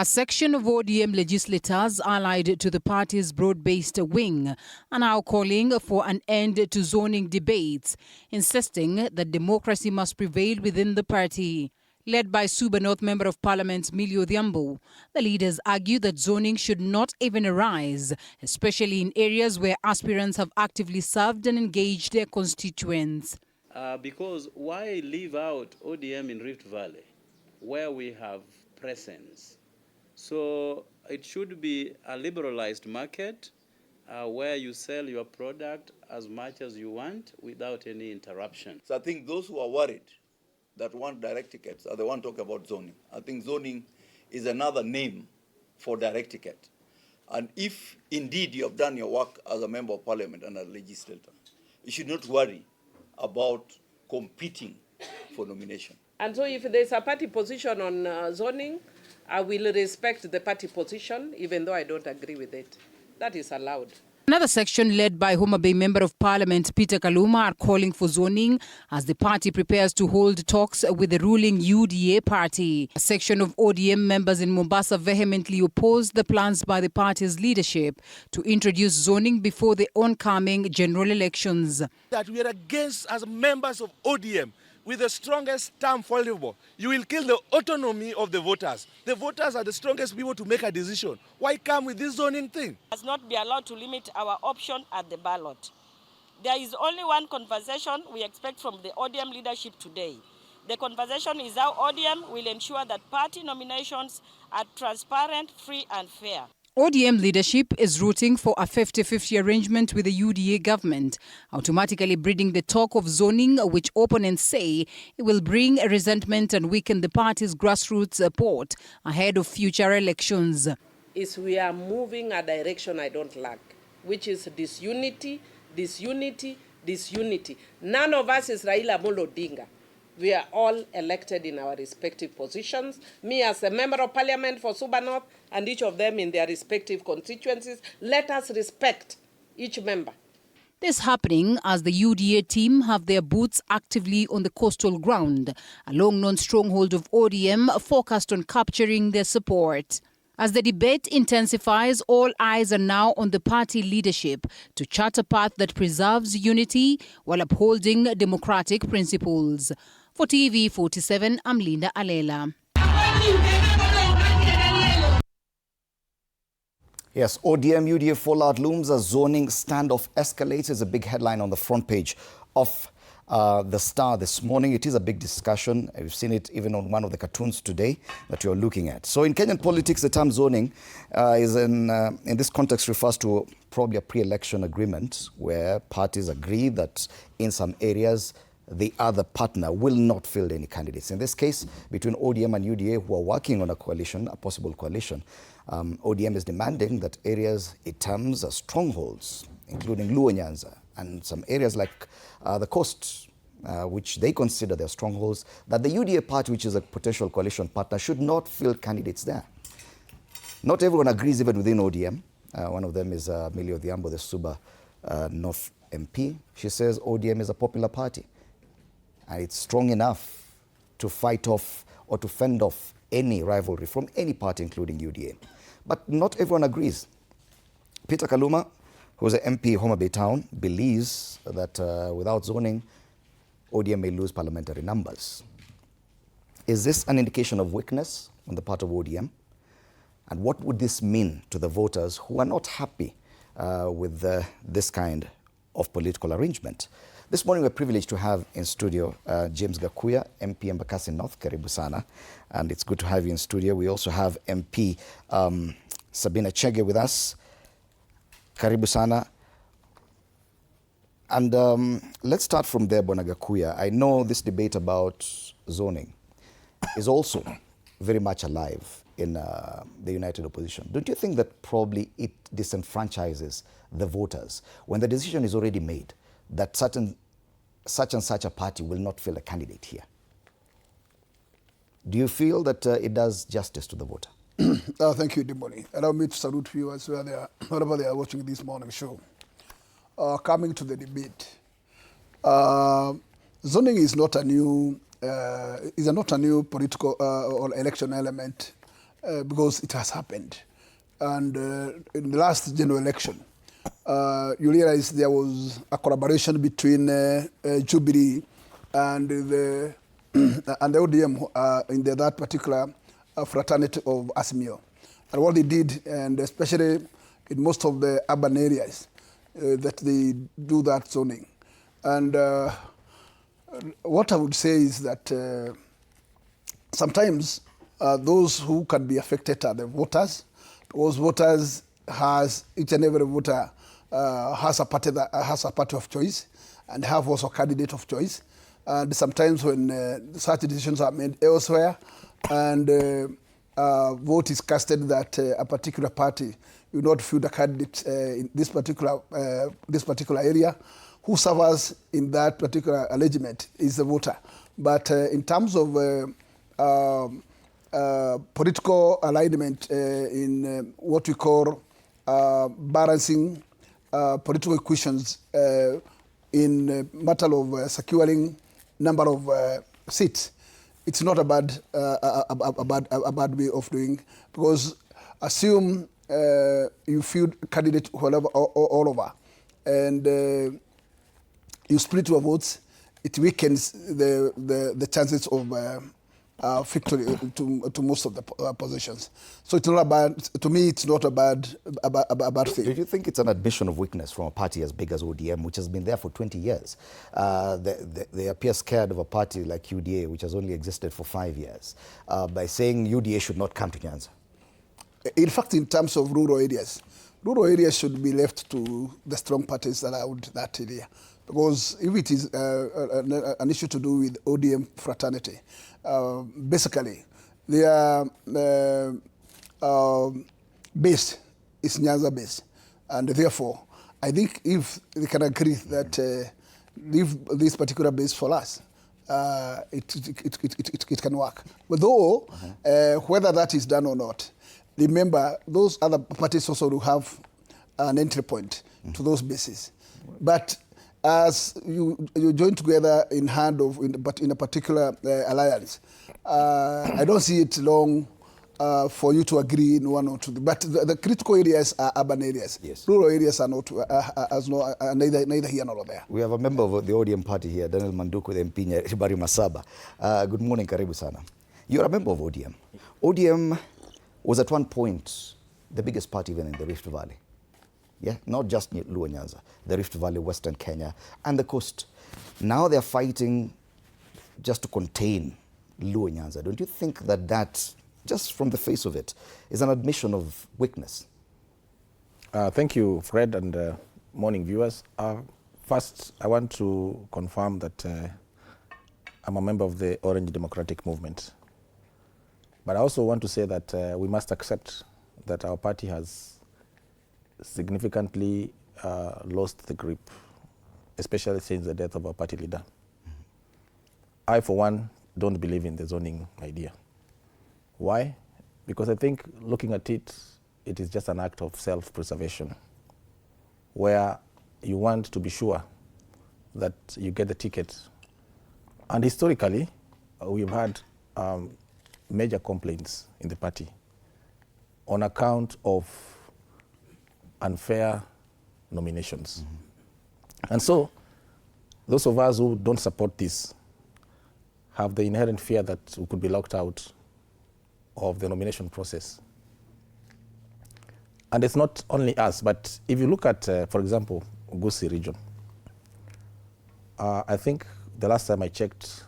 A section of ODM legislators allied to the party's broad-based wing are now calling for an end to zoning debates, insisting that democracy must prevail within the party. Led by Suba North Member of Parliament Millie Odhiambo, the leaders argue that zoning should not even arise, especially in areas where aspirants have actively served and engaged their constituents. Because why leave out ODM in Rift Valley, where we have presence? So it should be a liberalized market where you sell your product as much as you want without any interruption. So I think those who are worried that want direct tickets are the ones talking about zoning. I think zoning is another name for direct ticket. And if indeed you have done your work as a member of parliament and a legislator, you should not worry about competing for nomination. And so if there's a party position on zoning, I will respect the party position, even though I don't agree with it. That is allowed. Another section led by Homa Bay Member of Parliament Peter Kaluma are calling for zoning as the party prepares to hold talks with the ruling UDA party. A section of ODM members in Mombasa vehemently opposed the plans by the party's leadership to introduce zoning before the oncoming general elections. That we are against, as members of ODM, with the strongest term followable. You will kill the autonomy of the voters. The voters are the strongest people to make a decision. Why come with this zoning thing? Must not be allowed to limit our option at the ballot. There is only one conversation we expect from the ODM leadership today. The conversation is how ODM will ensure that party nominations are transparent, free and fair. ODM leadership is rooting for a 50-50 arrangement with the UDA government, automatically breeding the talk of zoning, which opponents say it will bring resentment and weaken the party's grassroots support ahead of future elections. We are moving a direction I don't like, which is disunity, disunity, disunity. None of us is Raila Amolo Odinga. We are all elected in our respective positions. Me as a member of parliament for Suba North and each of them in their respective constituencies. Let us respect each member. This happening as the UDA team have their boots actively on the coastal ground, a long-known stronghold of ODM focused on capturing their support. As the debate intensifies, all eyes are now on the party leadership to chart a path that preserves unity while upholding democratic principles. For TV47, I'm Linda Alela. Yes, ODM UDA fallout looms as zoning standoff escalates is a big headline on the front page of the Star this morning. It is a big discussion. We've seen it even on one of the cartoons today that you're looking at. So in Kenyan politics, the term zoning is in this context refers to probably a pre-election agreement where parties agree that in some areas the other partner will not field any candidates. In this case, between ODM and UDA, who are working on a coalition, a possible coalition, ODM is demanding that areas it terms as strongholds, including Luo Nyanza, and some areas like the coast, which they consider their strongholds, that the UDA party, which is a potential coalition partner, should not field candidates there. Not everyone agrees even within ODM. One of them is Millie Odhiambo, the Suba North MP. She says ODM is a popular party and it's strong enough to fight off or to fend off any rivalry from any party, including UDA. But not everyone agrees. Peter Kaluma, who is an MP Homa Bay Town, believes that without zoning, ODM may lose parliamentary numbers. Is this an indication of weakness on the part of ODM? And what would this mean to the voters who are not happy with this kind of political arrangement? This morning we're privileged to have in studio James Gachagua, MP Embakasi North, karibu sana. And it's good to have you in studio. We also have MP Sabina Chege with us. Karibu sana. And let's start from there, Bwana Gachagua. I know this debate about zoning is also very much alive in the United Opposition. Don't you think that probably it disenfranchises the voters when the decision is already made that such and such a party will not field a candidate here? Do you feel that it does justice to the voter? Thank you, Dimoni. Allow me to salute viewers wherever they are watching this morning show. Coming to the debate, zoning is not a new political or election element because it has happened. And in the last general election, you realize there was a collaboration between Jubilee and the ODM in that particular fraternity of Azimio. And what they did, and especially in most of the urban areas, that they do that zoning. And what I would say is that sometimes those who can be affected are the voters. Those voters each and every voter has a party of choice and have also a candidate of choice. And sometimes when such decisions are made elsewhere and vote is casted that a particular party will not field a candidate in this particular area, who suffers in that particular arrangement is the voter. But in terms of political alignment in what we call balancing political equations in matter of securing number of seats, it's not a bad way of doing, because assume you field candidate all over, and you split your votes, it weakens the chances of victory to most of the positions. So it's not a bad, to me, it's not a bad thing. Do you think it's an admission of weakness from a party as big as ODM, which has been there for 20 years? They appear scared of a party like UDA, which has only existed for 5 years, by saying UDA should not come to Nyanza? In fact, in terms of rural areas should be left to the strong parties around that area. Because if it is an issue to do with ODM fraternity, basically their base is Nyanza base. And therefore, I think if they can agree that leave this particular base for us, it can work. But though, whether that is done or not, remember, those other parties also do have an entry point to those bases. But as you join together in hand of, but in a particular alliance, I don't see it long for you to agree in one or two. But the critical areas are urban areas. Yes. Rural areas are not, neither here nor there. We have a member of the ODM party here, Daniel Manduku, the MP, Ribari Masaba. Good morning, karibu sana. You're a member of ODM. ODM was at one point the biggest party even in the Rift Valley. Yeah, not just Luo Nyanza, the Rift Valley, Western Kenya, and the coast. Now they're fighting just to contain Luo Nyanza. Don't you think that, just from the face of it, is an admission of weakness? Thank you, Fred, and morning viewers. First, I want to confirm that I'm a member of the Orange Democratic Movement. But I also want to say that we must accept that our party has significantly lost the grip, especially since the death of our party leader. I, for one, don't believe in the zoning idea. Why? Because I think looking at it, it is just an act of self-preservation, where you want to be sure that you get the ticket. And historically, we've had major complaints in the party on account of unfair nominations. And so, those of us who don't support this have the inherent fear that we could be locked out of the nomination process. And it's not only us, but if you look at, for example, Gusii region, I think the last time I checked,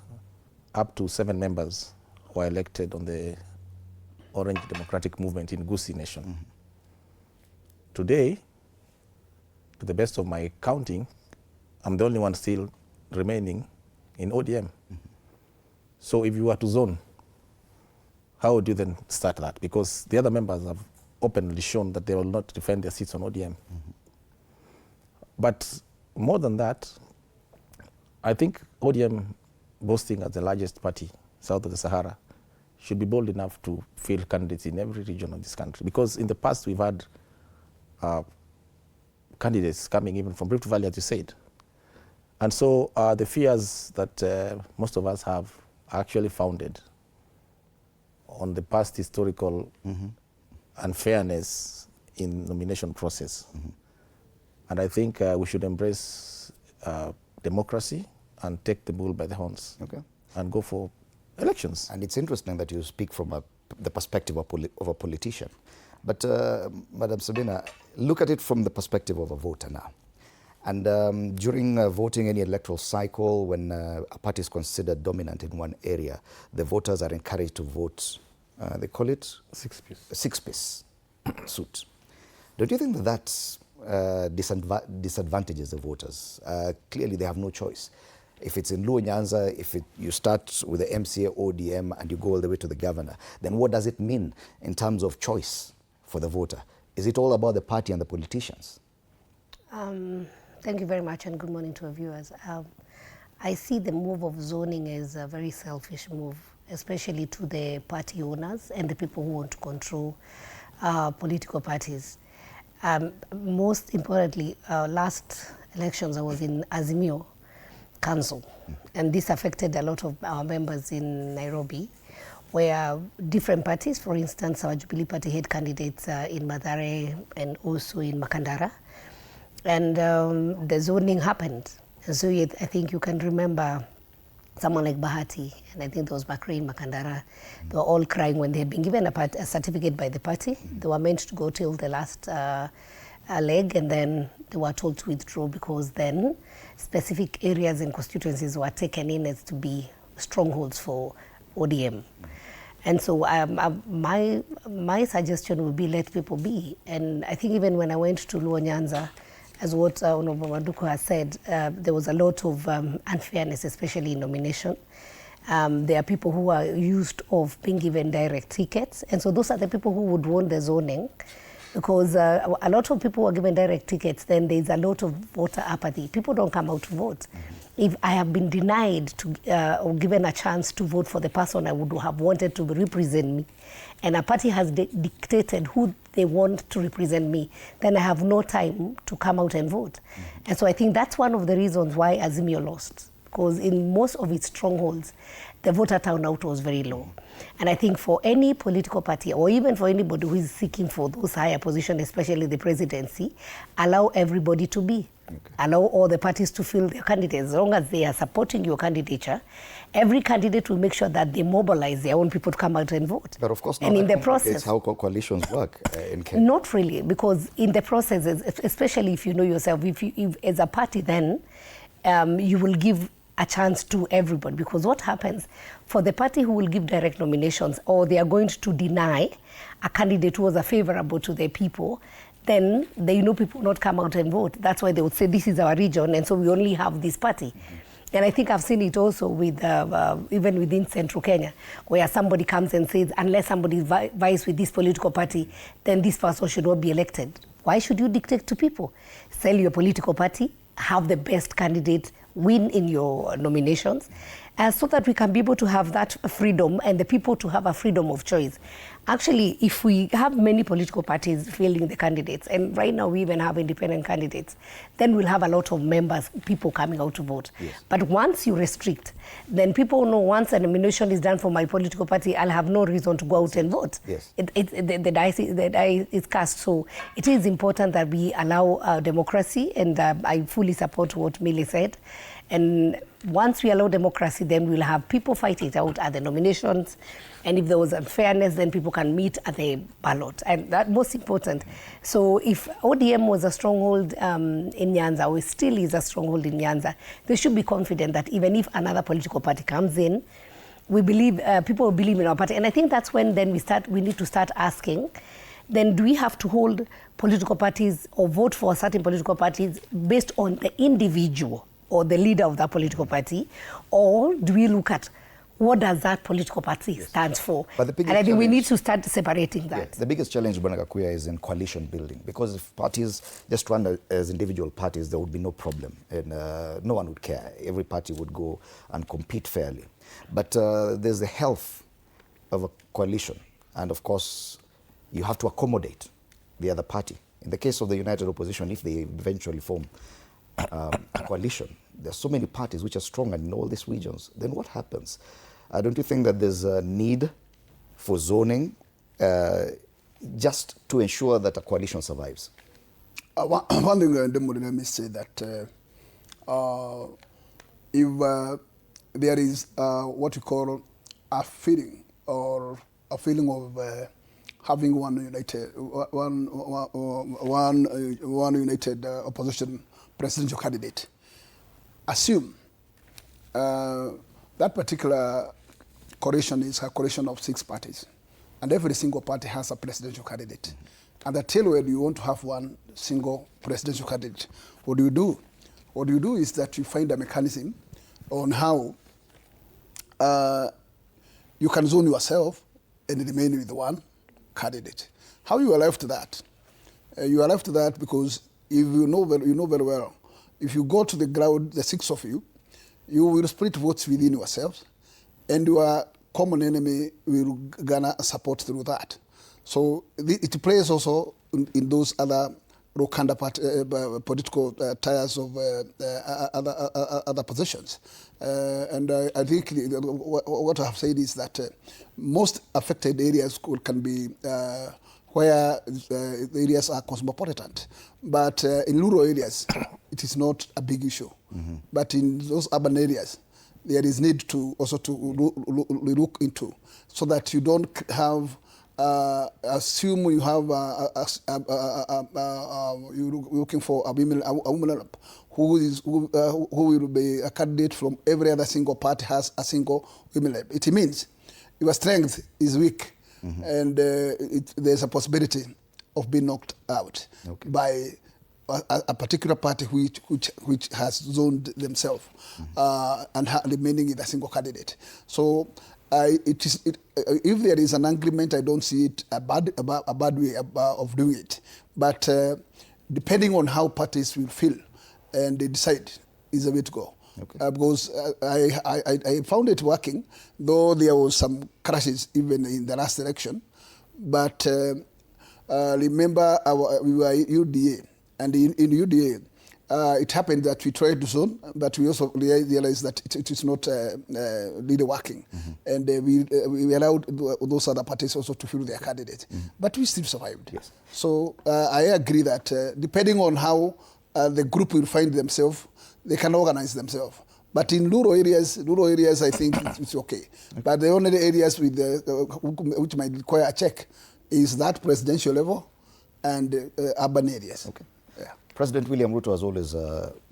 up to 7 members were elected on the Orange Democratic Movement in Gusii Nation. Today, to the best of my counting, I'm the only one still remaining in ODM. So if you were to zone, how would you then start that? Because the other members have openly shown that they will not defend their seats on ODM. But more than that, I think ODM, boasting as the largest party south of the Sahara, should be bold enough to field candidates in every region of this country. Because in the past, we've had candidates coming even from Rift Valley, as you said. And so the fears that most of us have are actually founded on the past historical unfairness in nomination process. And I think we should embrace democracy and take the bull by the horns and go for elections. And it's interesting that you speak from the perspective of a politician. But Madam Sabina, look at it from the perspective of a voter now. And during voting any electoral cycle, when a party is considered dominant in one area, the voters are encouraged to vote, they call it? Six-piece suit. Don't you think that disadvantages the voters? Clearly, they have no choice. If it's in Luo Nyanza, if you start with the MCA, ODM, and you go all the way to the governor, then what does it mean in terms of choice for the voter? Is it all about the party and the politicians? Thank you very much, and good morning to our viewers. I see the move of zoning as a very selfish move, especially to the party owners and the people who want to control political parties. Most importantly, last elections I was in Azimio Council, and this affected a lot of our members in Nairobi, where different parties, for instance, our Jubilee Party had candidates in Mathare and also in Makandara, and the zoning happened. And so I think you can remember someone like Bahati, and I think there was Bakri in Makandara. They were all crying when they had been given a certificate by the party. They were meant to go till the last leg, and then they were told to withdraw because then specific areas and constituencies were taken in as to be strongholds for ODM. And so my suggestion would be let people be. And I think even when I went to Luo Nyanza, as what Honorable Manduko has said, there was a lot of unfairness, especially in nomination. There are people who are used of being given direct tickets. And so those are the people who would want the zoning, because a lot of people who are given direct tickets, then there's a lot of voter apathy. People don't come out to vote. If I have been denied to, or given a chance to vote for the person I would have wanted to represent me, and a party has dictated who they want to represent me, then I have no time to come out and vote. And so I think that's one of the reasons why Azimio lost, because in most of its strongholds, the voter turnout was very low. And I think for any political party, or even for anybody who is seeking for those higher positions, especially the presidency, allow everybody to be. Allow all the parties to fill their candidates. As long as they are supporting your candidature, every candidate will make sure that they mobilize their own people to come out and vote. But of course, and in the process, it's how coalitions work in Kenya. Not really, because in the process, especially if you know yourself, if as a party, then you will give a chance to everybody. Because what happens for the party who will give direct nominations, or they are going to deny a candidate who was favorable to their people, then they know people will not come out and vote. That's why they would say this is our region, and so we only have this party. And I think I've seen it also with even within Central Kenya, where somebody comes and says, unless somebody vies with this political party, then this person should not be elected. Why should you dictate to people? Sell your political party, have the best candidate win in your nominations, so that we can be able to have that freedom and the people to have a freedom of choice. Actually, if we have many political parties fielding the candidates, and right now we even have independent candidates, then we'll have a lot of members, people coming out to vote. Yes. But once you restrict, then people know once a nomination is done for my political party, I'll have no reason to go out and vote. Yes. The die is cast. So it is important that we allow democracy, and I fully support what Millie said. And once we allow democracy, then we'll have people fight it out at the nominations. And if there was unfairness, then people can meet at the ballot. And that's most important. So if ODM was a stronghold in Nyanza, or still is a stronghold in Nyanza, they should be confident that even if another political party comes in, we believe, people will believe in our party. And I think that's when then we need to start asking, then do we have to hold political parties or vote for certain political parties based on the individual or the leader of that political party, or do we look at what does that political party stand for? But the and I think we need to start separating that. The biggest challenge, Bwana Gakuya, is in coalition building, because if parties just run as individual parties, there would be no problem, and no one would care. Every party would go and compete fairly. But there's the health of a coalition, and of course, you have to accommodate the other party. In the case of the United Opposition, if they eventually form a coalition, there's so many parties which are strong in all these regions, then what happens? Don't you think that there's a need for zoning, just to ensure that a coalition survives? One thing, let me say that if there is what you call a feeling of having one united opposition presidential candidate, assume that particular coalition is a coalition of 6 parties, and every single party has a presidential candidate. And until when you want to have one single presidential candidate, what do you do? What you do is that you find a mechanism on how you can zone yourself and remain with one candidate. How you are left to that? You are left to that because if you know very well, if you go to the ground, the 6 of you, you will split votes within yourselves, and your common enemy will garner support through that. So it plays also in those other Rokanda political tires of other positions. And I think what I have said is that most affected areas can be where the areas are cosmopolitan. But in rural areas, it is not a big issue. Mm-hmm. But in those urban areas, there is need to also to look into, so that you don't have assume you have you're looking for a woman who will be a candidate from every other single party has a single women. It means your strength is weak, mm-hmm. and there's a possibility of being knocked out by a particular party which has zoned themselves, mm-hmm. And remaining in a single candidate. So if there is an agreement, I don't see it a bad way of doing it. But depending on how parties will feel and they decide, is the way to go. Okay. Because I found it working, though there was some crashes even in the last election. But remember, we were UDA, and in UDA, it happened that we tried to zone, but we also realized that it is not really working. Mm-hmm. And we allowed those other parties also to fill their candidate. Mm-hmm. But we still survived. Yes. So I agree that depending on how the group will find themselves, they can organize themselves. But in rural areas, I think it's okay. But the only areas with which might require a check is that presidential level and urban areas. Okay. President William Ruto has always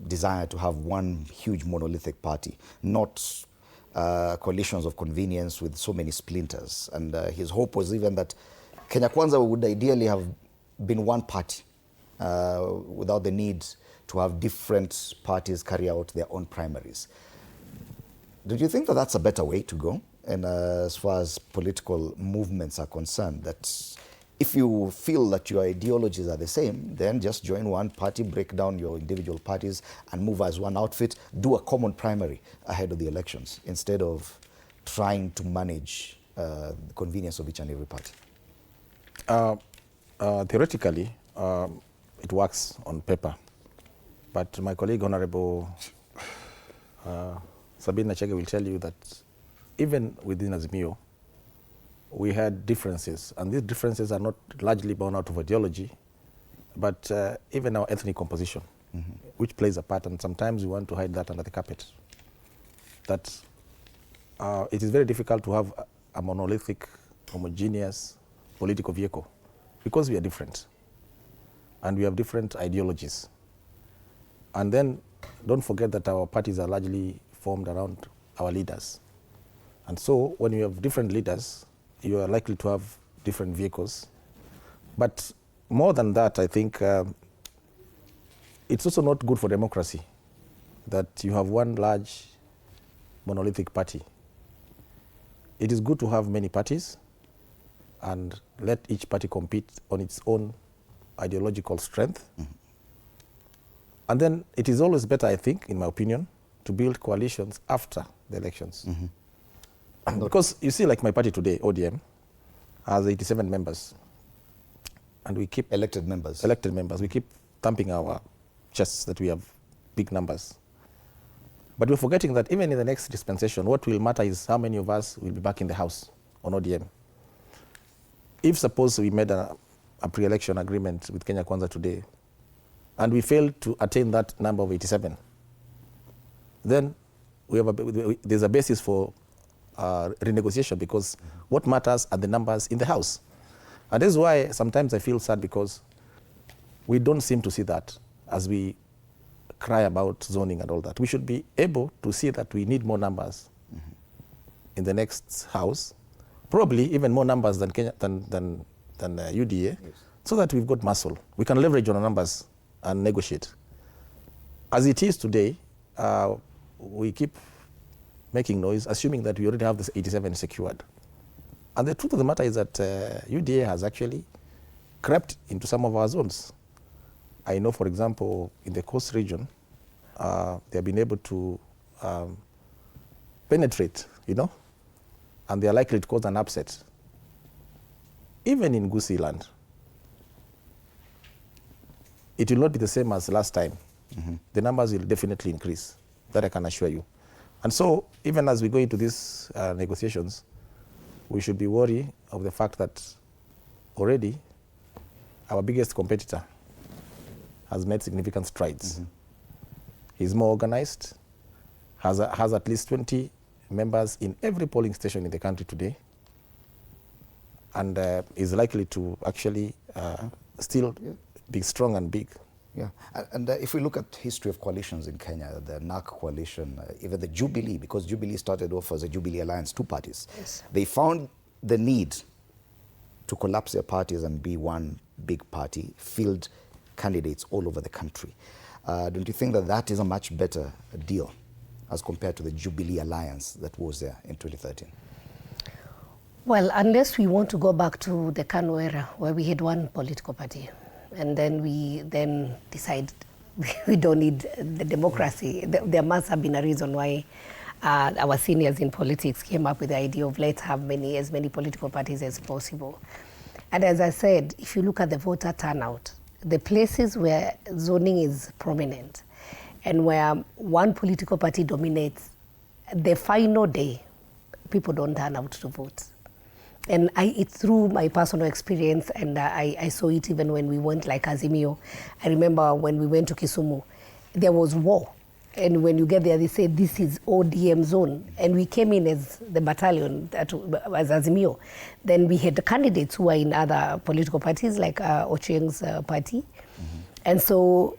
desired to have one huge monolithic party, not coalitions of convenience with so many splinters. And his hope was even that Kenya Kwanza would ideally have been one party without the need to have different parties carry out their own primaries. Do you think that that's a better way to go? And as far as political movements are concerned, that if you feel that your ideologies are the same, then just join one party, break down your individual parties, and move as one outfit, do a common primary ahead of the elections, instead of trying to manage the convenience of each and every party? Theoretically, it works on paper. But my colleague, Honorable Sabina Chege, will tell you that even within Azimio, we had differences, and these differences are not largely born out of ideology, but even our ethnic composition, mm-hmm. which plays a part, and sometimes we want to hide that under the carpet. That it is very difficult to have a monolithic, homogeneous political vehicle, because we are different, and we have different ideologies. And then don't forget that our parties are largely formed around our leaders. And so when you have different leaders, you are likely to have different vehicles. But more than that, I think it's also not good for democracy that you have one large monolithic party. It is good to have many parties and let each party compete on its own ideological strength. Mm-hmm. And then it is always better, I think, in my opinion, to build coalitions after the elections. Mm-hmm. Because you see, like my party today, ODM, has 87 members. And we keep... Elected members. Elected members. We keep thumping our chests that we have big numbers. But we're forgetting that even in the next dispensation, what will matter is how many of us will be back in the house on ODM. if suppose we made a pre-election agreement with Kenya Kwanza today, and we failed to attain that number of 87, then there's a basis for renegotiation, because what matters are the numbers in the House. And this is why sometimes I feel sad, because we don't seem to see that as we cry about zoning and all that. We should be able to see that we need more numbers in the next House, probably even more numbers than UDA, yes, so that we've got muscle. We can leverage on our numbers and negotiate. As it is today, we keep making noise, assuming that we already have this 87 secured. And the truth of the matter is that UDA has actually crept into some of our zones. I know, for example, in the coast region, they have been able to penetrate, and they are likely to cause an upset. Even in Gusii land, it will not be the same as last time. The numbers will definitely increase. That I can assure you. And so, even as we go into these negotiations, we should be worried of the fact that already our biggest competitor has made significant strides. He's more organized, has at least 20 members in every polling station in the country today, and is likely to actually still be strong and big. Yeah, and if we look at history of coalitions in Kenya, the NARC coalition, even the Jubilee, because Jubilee started off as a Jubilee Alliance, 2 parties. Yes. They found the need to collapse their parties and be one big party, field candidates all over the country. Don't you think that that is a much better deal as compared to the Jubilee Alliance that was there in 2013? Well, unless we want to go back to the KANU era, where we had one political party, and then we decide we don't need the democracy. There must have been a reason why our seniors in politics came up with the idea of let's have as many political parties as possible. And as I said, if you look at the voter turnout, the places where zoning is prominent and where one political party dominates, the final day, people don't turn out to vote. And it's through my personal experience, and I saw it even when we went like Azimio. I remember when we went to Kisumu, there was war. And when you get there, they say, this is ODM zone. And we came in as the battalion, as Azimio. Then we had the candidates who were in other political parties, like Ochieng's party. And so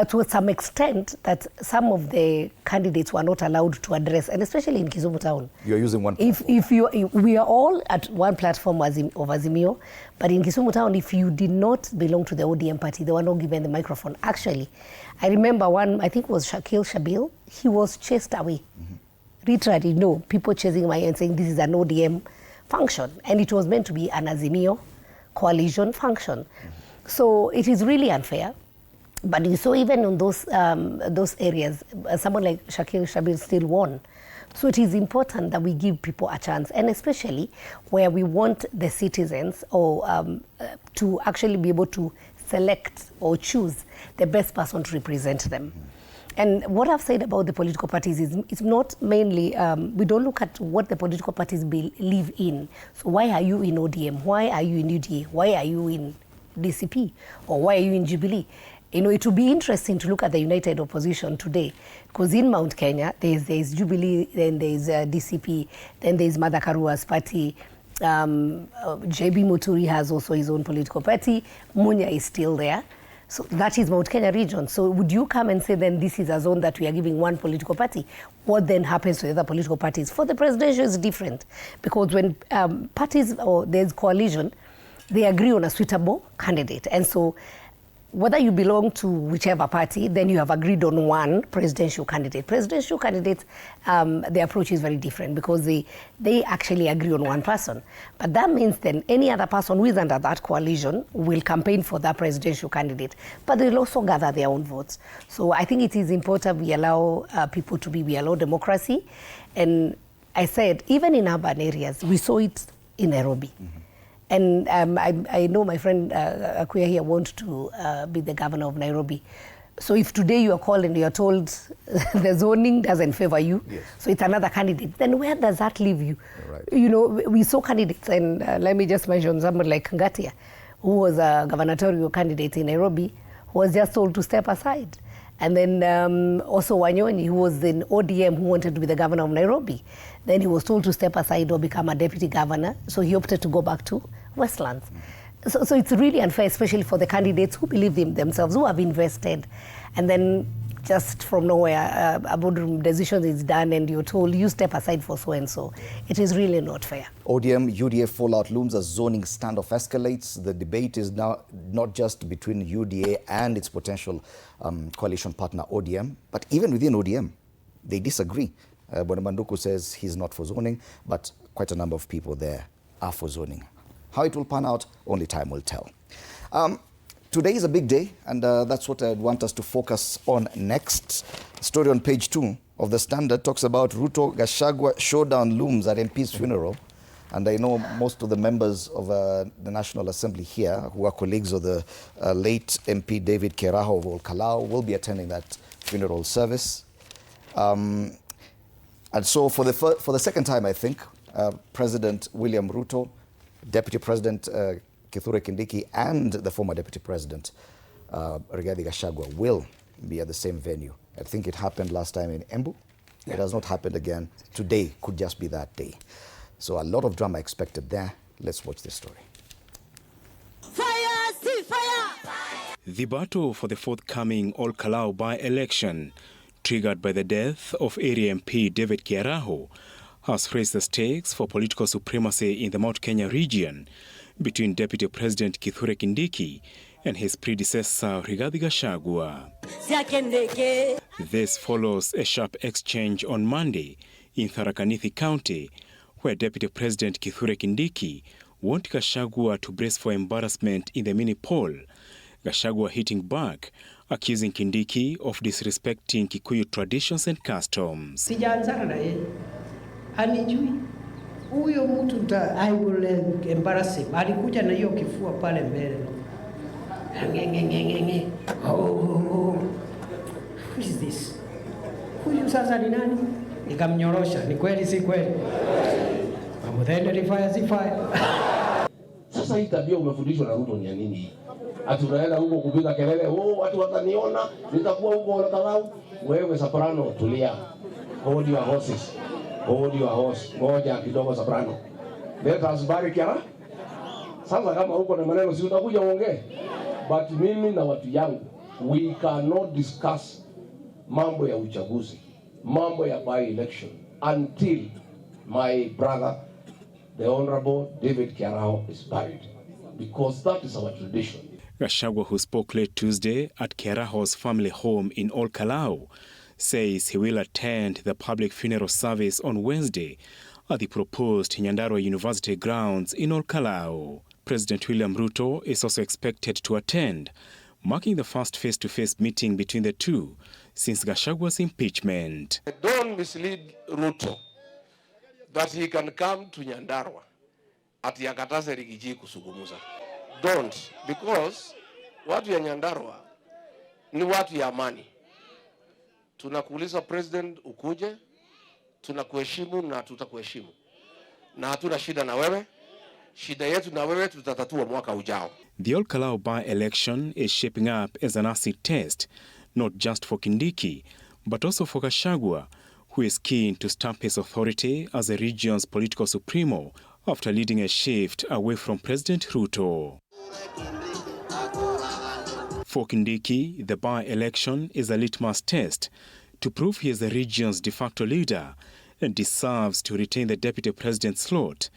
to some extent, that some of the candidates were not allowed to address, and especially in Kisumu town. You're using one platform. We are all at one platform of Azimio, but in Kisumu town, if you did not belong to the ODM party, they were not given the microphone. Actually, I remember one, I think it was Shakil Shabil, he was chased away. Literally, people chasing him and saying this is an ODM function, and it was meant to be an Azimio coalition function. So it is really unfair. But you saw even in those areas, someone like Shakil Shabil still won. So it is important that we give people a chance, and especially where we want the citizens to actually be able to select or choose the best person to represent them. And what I've said about the political parties is it's not mainly, we don't look at what the political parties believe in. So why are you in ODM? Why are you in UDA? Why are you in DCP? Or why are you in Jubilee? It would be interesting to look at the united opposition today, because in Mount Kenya, there's Jubilee, then there's DCP, then there's Martha Karua's party. JB Muturi has also his own political party. Munya is still there. So that is Mount Kenya region. So would you come and say then this is a zone that we are giving one political party? What then happens to the other political parties? For the presidential is different, because when parties or there's coalition, they agree on a suitable candidate. And so whether you belong to whichever party, then you have agreed on one presidential candidate. Presidential candidates, the approach is very different, because they actually agree on one person. But that means then any other person who is under that coalition will campaign for that presidential candidate, but they'll also gather their own votes. So I think it is important we allow people to we allow democracy. And I said, even in urban areas, we saw it in Nairobi. And I know my friend Akuya here wants to be the governor of Nairobi. So if today you are called and you are told the zoning doesn't favor you, Yes. so it's another candidate, then where does that leave you? Right. You know, we saw candidates, and let me just mention somebody like Ngatia, who was a gubernatorial candidate in Nairobi, who was just told to step aside. And then also Wanyonyi, who was in ODM, who wanted to be the governor of Nairobi. Then he was told to step aside or become a deputy governor, so he opted to go back to Westlands. So it's really unfair, especially for the candidates who believe in themselves, who have invested, and then just from nowhere, a boardroom decision is done and you're told you step aside for so-and-so. It is really not fair. ODM, UDA fallout looms as zoning standoff escalates. The debate is now not just between UDA and its potential coalition partner ODM, but even within ODM, they disagree. Bonamanduku says he's not for zoning, but quite a number of people there are for zoning. How it will pan out, only time will tell. Today is a big day, and that's what I'd want us to focus on next. The story on page 2 of the Standard talks about Ruto Gachagua showdown looms at MP's funeral. And I know most of the members of the National Assembly here, who are colleagues of the late MP David Keraho of OlKalou, will be attending that funeral service. And so for the second time, I think, President William Ruto, Deputy President Kithure Kindiki, and the former Deputy President Rigathi Gachagua will be at the same venue. I think it happened last time in Embu. It has not happened again. Today could just be that day. So a lot of drama expected there. Let's watch this story. Fire, see fire! The battle for the forthcoming OlKalou by-election, triggered by the death of area MP David Keraho, has raised the stakes for political supremacy in the Mount Kenya region between Deputy President Kithure Kindiki and his predecessor Rigathi Gachagua. This follows a sharp exchange on Monday in Tharaka Nithi County, where Deputy President Kithure Kindiki wanted Gachagua to brace for embarrassment in the mini poll. Gachagua hitting back, accusing Kindiki of disrespecting Kikuyu traditions and customs. Sijaanzana na yeye. Hanijui. Huyo mtu I will embarrass him. Alikuja na hiyo kifua pale mbele. Ngengengengenge. Oh. Who is this? Huyu sasa ni nani? Nikamnyorosha. Ni kweli si kweli? Amudhende rifaya si fire. Sasa hii tabia umefundishwa na Ruto ni ya nini? Ati unaenda huko kupiga kelele, watu wataniona, nitakuwa huko OlKalou. Wewe soprano, tulia. Hold your horses. Hold your horse. Ngoja kidogo soprano. Let us bury Kera. Sasa kama huko na maneno si utakuja uongee. But mimi na watu yangu, we cannot discuss mambo ya uchaguzi, mambo ya by-election until my brother, the Honorable David Keraho, is buried. Because that is our tradition. Gachagua, who spoke late Tuesday at Keraho's family home in OlKalou, says he will attend the public funeral service on Wednesday at the proposed Nyandarua University grounds in OlKalou. President William Ruto is also expected to attend, marking the first face-to-face meeting between the two since Gachagua's impeachment. Don't mislead Ruto that he can come to Nyandarua ati akataze Rigiji kusugumuza. Don't, because watu ya Nyandarua ni watu ya amani. Tunakuuliza president ukuje, tunakuheshimu na tutakuheshimu. Na hatuna shida na wewe. Shida yetu na wewe tutatatua mwaka ujao. The OlKalou by-election is shaping up as an acid test, not just for Kindiki, but also for Gachagua, who is keen to stamp his authority as the region's political supremo after leading a shift away from President Ruto. For Kindiki, the by-election is a litmus test to prove he is the region's de facto leader and deserves to retain the deputy president's slot,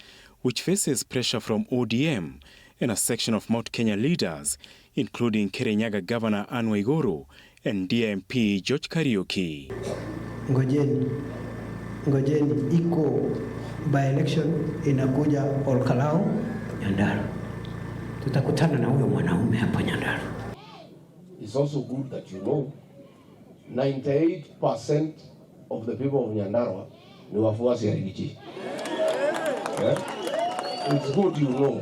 which faces pressure from ODM and a section of Mount Kenya leaders, including Kirinyaga Governor Anne Waiguru and DMP George Kariuki. Ngojeni, iko by-election inakuja OlKalou Nyandarua. Tutakutana na huyo mwanaume hapa Nyandarua. It's also good that you know 98% of the people of Nyandarua ni wafuasi ya Rigiji. Yeah? It's good you know.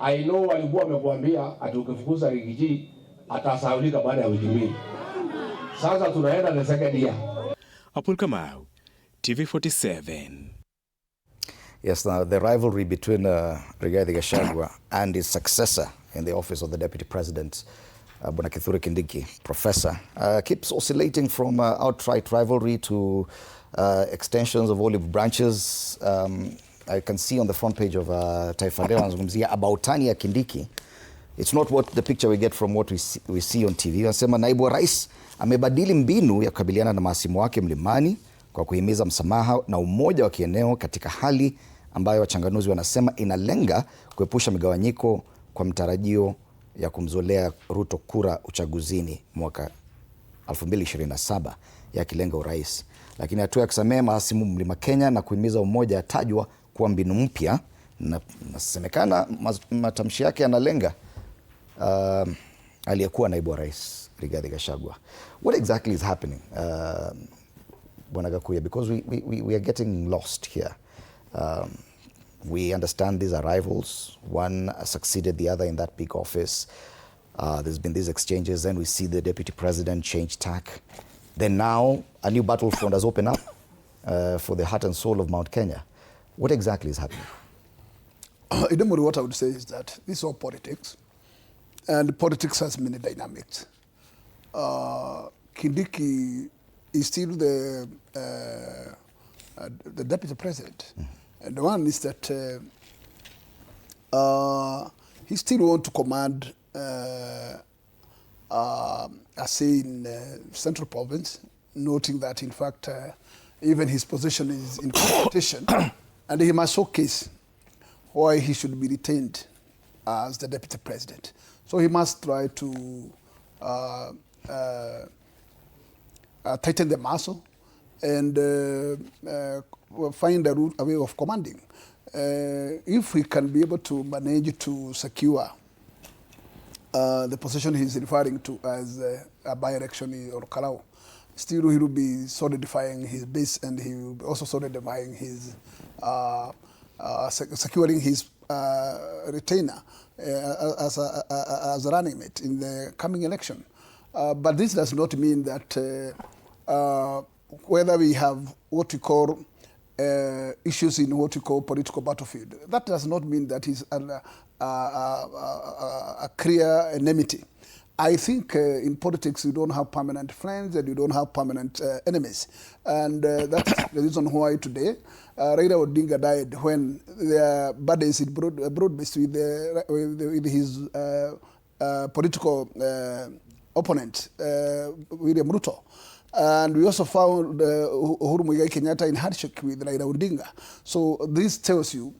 I know walikuwa wamekuambia ati ukifukuza Rigiji atasahaulika baada ya wiki mbili. Sasa tunaenda the second year. OlKalou, TV47. Yes, now the rivalry between Rigathi Gachagua and his successor in the office of the Deputy President, Bwana Kithure Kindiki, Professor, keeps oscillating from outright rivalry to extensions of olive branches. I can see on the front page of Taifa Leo anazungumzia about tani ya Kindiki. It's not what the picture we get from what we see on TV. Wanasema naibu wa rais amebadili mbinu ya kukabiliana na mahasimu wake mlimani kwa kuhimiza msamaha na umoja wa kieneo katika hali ambayo wachanganuzi wanasema inalenga kuepusha migawanyiko kwa mtarajio ya kumzolea Ruto kura uchaguzini mwaka 2027 yakilenga urais. Lakini hatua ya kusamehe mahasimu mlima Kenya na kuhimiza umoja yatajwa kuwa mbinu mpya, na nasemekana matamshi yake yanalenga aliyekuwa naibu wa rais Rigathi Gachagua. What exactly is happening, Bwana Gakuya? Because we are getting lost here. We understand these are rivals. One succeeded the other in that big office. There's been these exchanges. Then we see the deputy president change tack. Then now a new battlefront has opened up for the heart and soul of Mount Kenya. What exactly is happening? Idemuri, what I would say is that this is all politics. And politics has many dynamics. Kindiki is still the deputy president. And the one is that he still wants to command a say in Central Province, noting that, in fact, even his position is in competition, and he must showcase why he should be retained as the deputy president. So he must try to tighten the muscle and find a way of commanding. If we can be able to manage to secure the position he's referring to as a by-election in OlKalou, still he will be solidifying his base, and he will be also solidifying his, securing his retainer as a running mate in the coming election. But this does not mean that whether we have what we call issues in what we call political battlefield, that does not mean that he's a clear enmity. I think in politics you don't have permanent friends and you don't have permanent enemies. And that's the reason why today Raila Odinga died when their buddies in broad-based with his political opponent, William Ruto. And we also found Uhuru Muigai Kenyatta in handshake with Raila Odinga. So this tells you,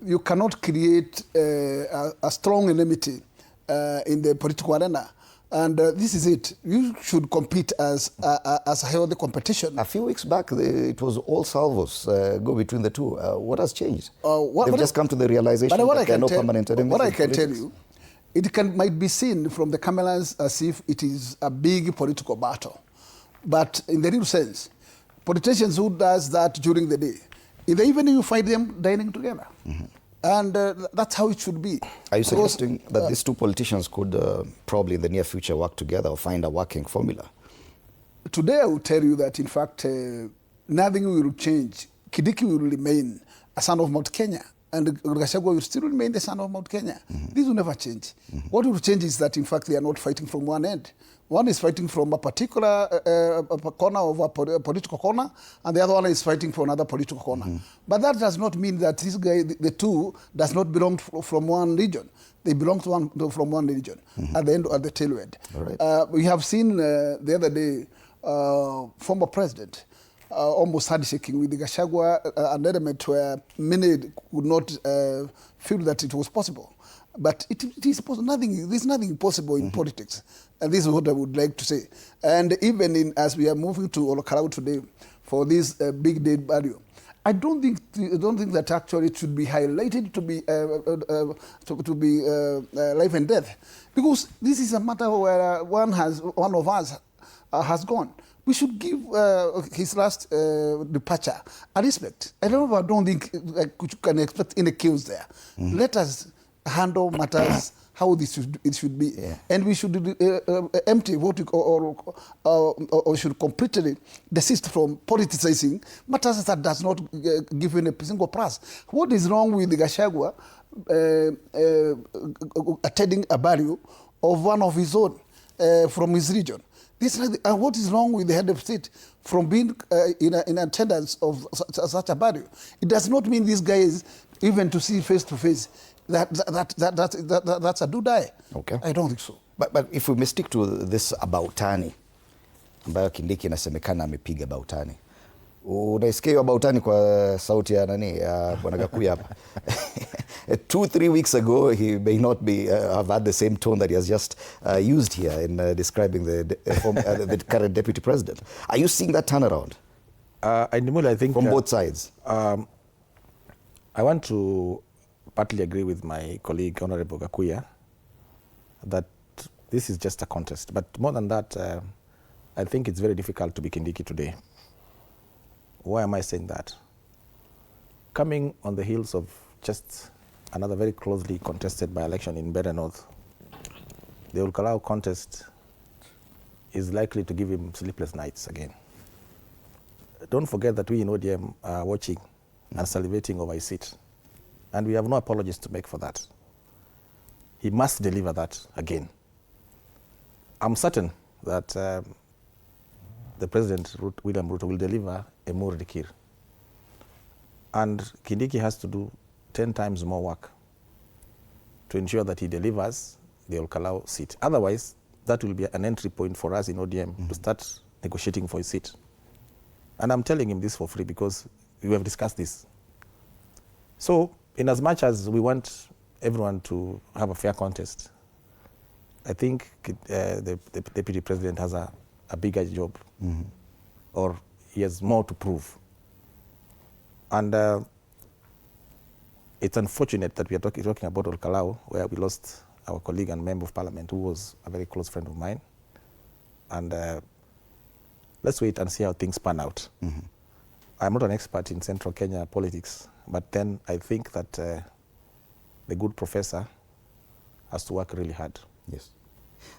you cannot create a strong enmity in the political arena. And this is it. You should compete as a healthy competition. A few weeks back, it was all salvos go between the two. What has changed? They've just come to the realization that there are no permanent enemies. What I can tell you, it might be seen from the cameras as if it is a big political battle. But in the real sense, politicians who does that during the day, in the evening you find them dining together. Mm-hmm. And that's how it should be. Are you suggesting that these two politicians could probably in the near future work together or find a working formula? Today I will tell you that, in fact, nothing will change. Kindiki will remain a son of Mount Kenya, and Gachagua will still remain the son of Mount Kenya. Mm-hmm. This will never change. Mm-hmm. What will change is that, in fact, they are not fighting from one end. One is fighting from a particular corner of a political corner, and the other one is fighting for another political corner. Mm-hmm. But that does not mean that this guy, the two, does not belong from one region. They belong from one region, mm-hmm. at the tail end. Right. We have seen the other day, former president almost handshaking with the Gachagua, an element where many would not feel that it was possible. But it is possible. There's nothing impossible in politics. And this is what I would like to say. And even as we are moving to OlKalou today for this big day value, I don't think that actually it should be highlighted to be life and death, because this is a matter where one of us has gone. We should give his last departure a respect. I don't think you can expect any chaos there. Mm-hmm. Let us handle matters how it should be. Yeah. And we should empty what we, or should completely desist from politicizing matters that does not give in a single price. What is wrong with the Gachagua attending a burial of one of his own from his region? What is wrong with the head of state from being in attendance of such a burial? It does not mean these guys even to see face to face. That's a do-die. Okay. I don't think so. But if we may stick to this Abautani, ambayo Kindiki inasemekana amepiga Abautani. Unaisikia Abautani kwa sauti ya nani? Bwana Gakuya hapa. 2-3 weeks ago, he may not be have had the same tone that he has just used here in describing the current deputy president. Are you seeing that turnaround? I think from both sides. I want to partly agree with my colleague, Honorable Gakuya, that this is just a contest. But more than that, I think it's very difficult to be Kindiki today. Why am I saying that? Coming on the heels of just another very closely contested by-election in Beda North, the OlKalou contest is likely to give him sleepless nights again. Don't forget that we in ODM are watching and salivating over his seat. And we have no apologies to make for that. He must deliver that again. I'm certain that the President, William Ruto, will deliver a more Dikir. And Kindiki has to do 10 times more work to ensure that he delivers the OlKalou seat. Otherwise, that will be an entry point for us in ODM to start negotiating for his seat. And I'm telling him this for free because we have discussed this. So, in as much as we want everyone to have a fair contest, I think the Deputy President has a bigger job, or he has more to prove. And it's unfortunate that we are talking about OlKalou, where we lost our colleague and member of parliament, who was a very close friend of mine. And let's wait and see how things pan out. I'm not an expert in central Kenya politics, but then I think that the good professor has to work really hard. Yes.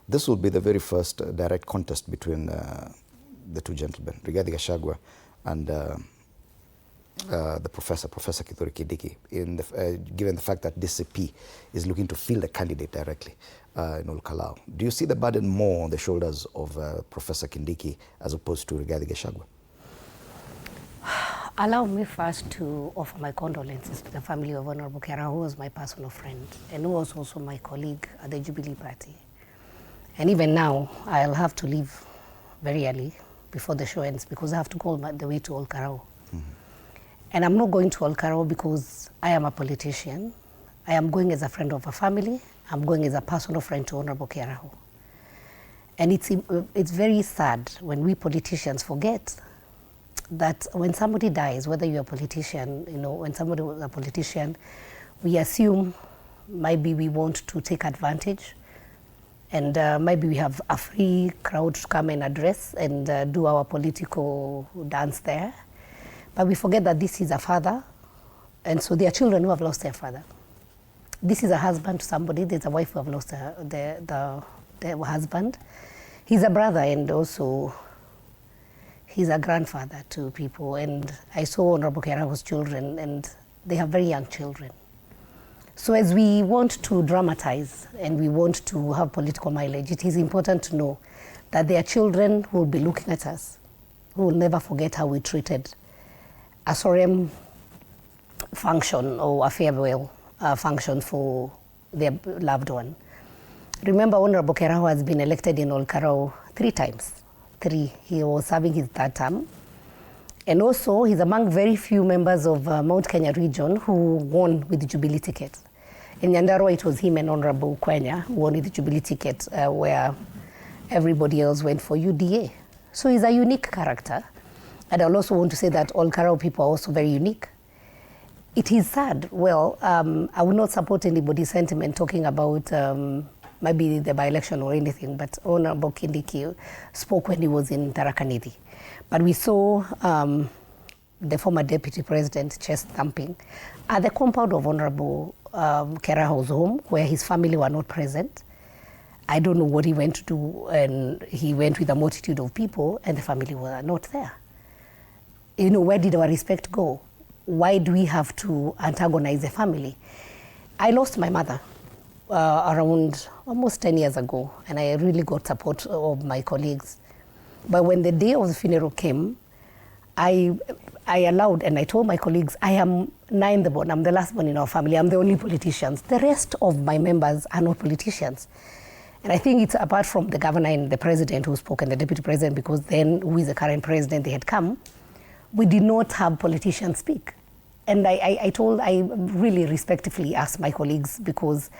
This will be the very first direct contest between the two gentlemen, Rigathi Gachagua and the Professor Kithure Kindiki, given the fact that DStv is looking to field a candidate directly in OlKalou. Do you see the burden more on the shoulders of Professor Kindiki as opposed to Rigathi Gachagua? Allow me first to offer my condolences to the family of Honorable Kera, who was my personal friend and who was also my colleague at the Jubilee Party. And even now, I'll have to leave very early before the show ends because I have to go the way to OlKalou. And I'm not going to OlKalou because I am a politician. I am going as a friend of a family. I'm going as a personal friend to Honorable Kera. And it's very sad when we politicians forget that when somebody dies, whether you're a politician, when somebody was a politician, we assume maybe we want to take advantage and maybe we have a free crowd to come and address and do our political dance there. But we forget that this is a father, and so there are children who have lost their father. This is a husband to somebody, there's a wife who have lost their husband. He's a brother and also he's a grandfather to people, and I saw Honorable Kerahu's children, and they have very young children. So as we want to dramatize and we want to have political mileage, it is important to know that there are children who will be looking at us, who will never forget how we treated a solemn function or a farewell function for their loved one. Remember, Honorable Kerahu has been elected in OlKalou 3 times. He was serving his 3rd term. And also, he's among very few members of Mount Kenya region who won with the Jubilee ticket. In Nyandarua, it was him and Honorable Kwenya who won with the Jubilee ticket, where everybody else went for UDA. So he's a unique character. And I'll also want to say that OlKalou people are also very unique. It is sad. Well, I will not support anybody's sentiment talking about maybe the by-election or anything, but Honorable Kindiki spoke when he was in Tharaka Nithi. But we saw the former deputy president chest thumping at the compound of Honorable Keraho's home where his family were not present. I don't know what he went to do, and he went with a multitude of people and the family were not there. You know, where did our respect go? Why do we have to antagonize the family? I lost my mother around almost 10 years ago, and I really got support of my colleagues. But when the day of the funeral came, I allowed, and I told my colleagues, I am ninth born, I'm the last born in our family, I'm the only politicians. The rest of my members are not politicians. And I think it's apart from the governor and the president who spoke and the deputy president, because then, who is the current president, they had come, we did not have politicians speak. And I really respectfully asked my colleagues, because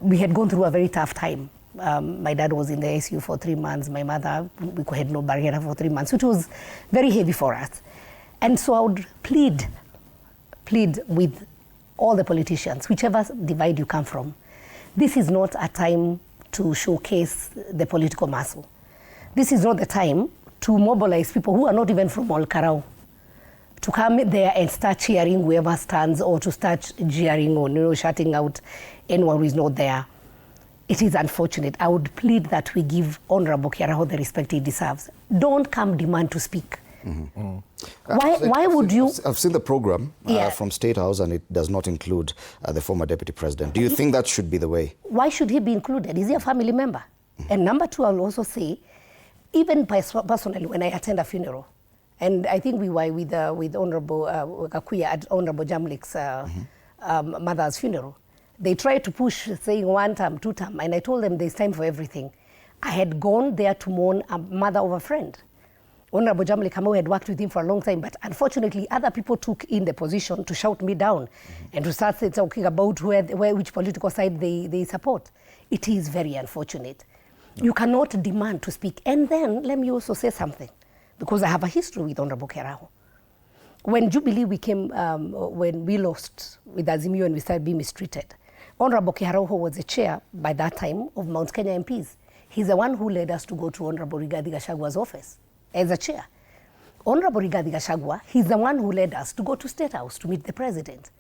we had gone through a very tough time. My dad was in the ICU for 3 months. My mother, we had no barrier for 3 months, which was very heavy for us. And so I would plead with all the politicians, whichever divide you come from. This is not a time to showcase the political muscle. This is not the time to mobilize people who are not even from OlKalou to come there and start cheering whoever stands, or to start jeering or shutting out anyone who is not there. It is unfortunate. I would plead that we give Honorable Keraho the respect he deserves. Don't come demand to speak. Why would you? I've seen the program from State House, and it does not include the former deputy president. Do you think that should be the way? Why should he be included? Is he a family member? And number two, I'll also say, even personally, when I attend a funeral, and I think we were with Honorable Gachagua at Honorable Jamlik's mother's funeral, they tried to push saying 1 term, 2 term, and I told them there's time for everything. I had gone there to mourn a mother of a friend. Honorable Jamlik had worked with him for a long time, but unfortunately other people took in the position to shout me down and to start talking about which political side they support. It is very unfortunate. You cannot demand to speak. And then let me also say something, because I have a history with Honorable Keraho. When Jubilee when we lost with Azimio and we started being mistreated, Honorable Keraho was the chair by that time of Mount Kenya MPs. He's the one who led us to go to Honorable Rigathi Gachagua's office as a chair. Honorable Rigathi Gachagua, he's the one who led us to go to State House to meet the president.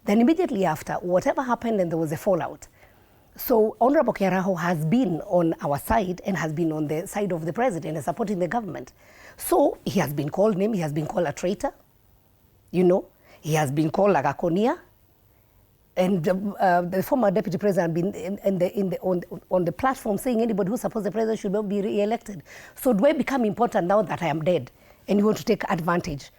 Then immediately after, whatever happened, and there was a fallout. So Honorable Keraho has been on our side and has been on the side of the president and supporting the government. So he has been called name, he has been called a traitor, he has been called like a Konia. And the former deputy president has been on the platform saying anybody who supports the president should not be re-elected. So do I become important now that I am dead and you want to take advantage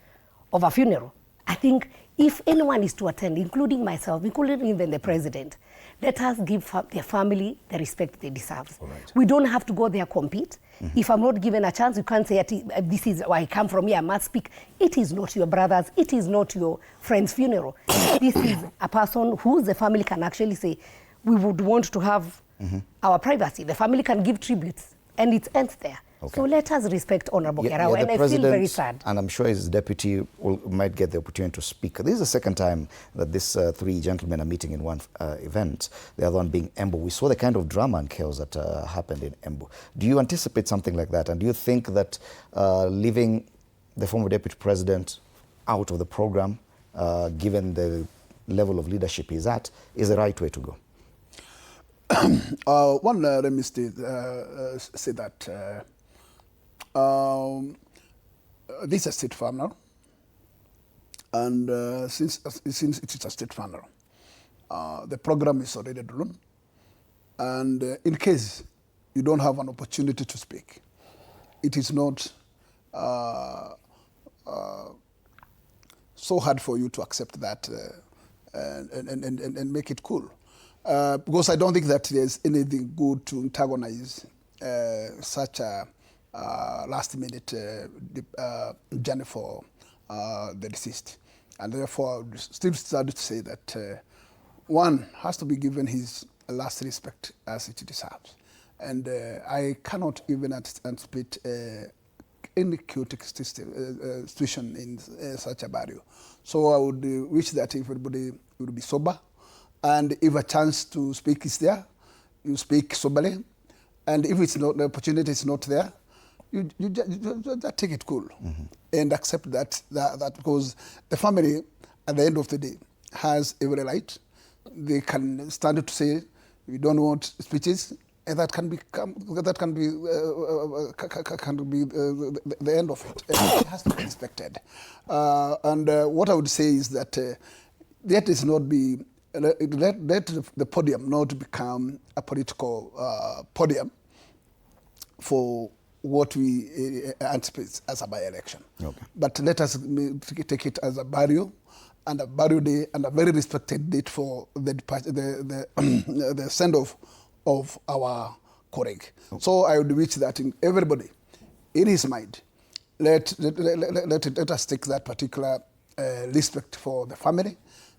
of a funeral? I think if anyone is to attend, including myself, including even the president, let us give their family the respect they deserve. Right. We don't have to go there compete. If I'm not given a chance, you can't say, this is where I come from here, I must speak. It is not your brother's, it is not your friend's funeral. This is a person who the family can actually say, we would want to have our privacy. The family can give tributes, and it ends there. Okay. So let us respect Honorable Keraho, and I feel very sad. And I'm sure his deputy might get the opportunity to speak. This is the second time that these three gentlemen are meeting in one event, the other one being Embu. We saw the kind of drama and chaos that happened in Embu. Do you anticipate something like that? And do you think that leaving the former deputy president out of the program, given the level of leadership he's at, is the right way to go? Let me say that this is a state funeral, and since it is a state funeral, the program is already done, and in case you don't have an opportunity to speak, it is not so hard for you to accept that and make it cool. Because I don't think that there's anything good to antagonize such a last-minute journey for the deceased. And therefore, I would still start to say that one has to be given his last respect as it deserves. And I cannot even anticipate any chaotic situation in such a burial. So I would wish that everybody would be sober, and if a chance to speak is there, you speak soberly. And if it's not, the opportunity is not there, you just take it cool and accept that because the family, at the end of the day, has every right. They can stand to say we don't want speeches, and that can be the end of it. It has to be respected. What I would say is that let this not be let the podium not become a political podium for what we anticipate as a by-election. Okay. But let us take it as a burial and a burial day and a very respected date for the send-off of our colleague. Okay. So I would wish that in everybody, in his mind, let us take that particular respect for the family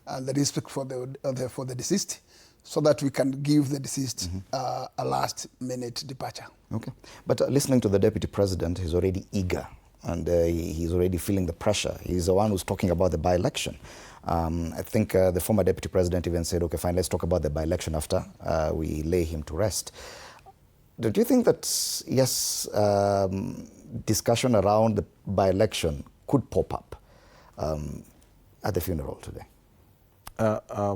and the respect for the deceased, so that we can give the deceased a last-minute departure. Okay. But listening to the Deputy President, he's already eager, and he's already feeling the pressure. He's the one who's talking about the by-election. I think the former Deputy President even said, okay, fine, let's talk about the by-election after we lay him to rest. Do you think that, yes, discussion around the by-election could pop up at the funeral today?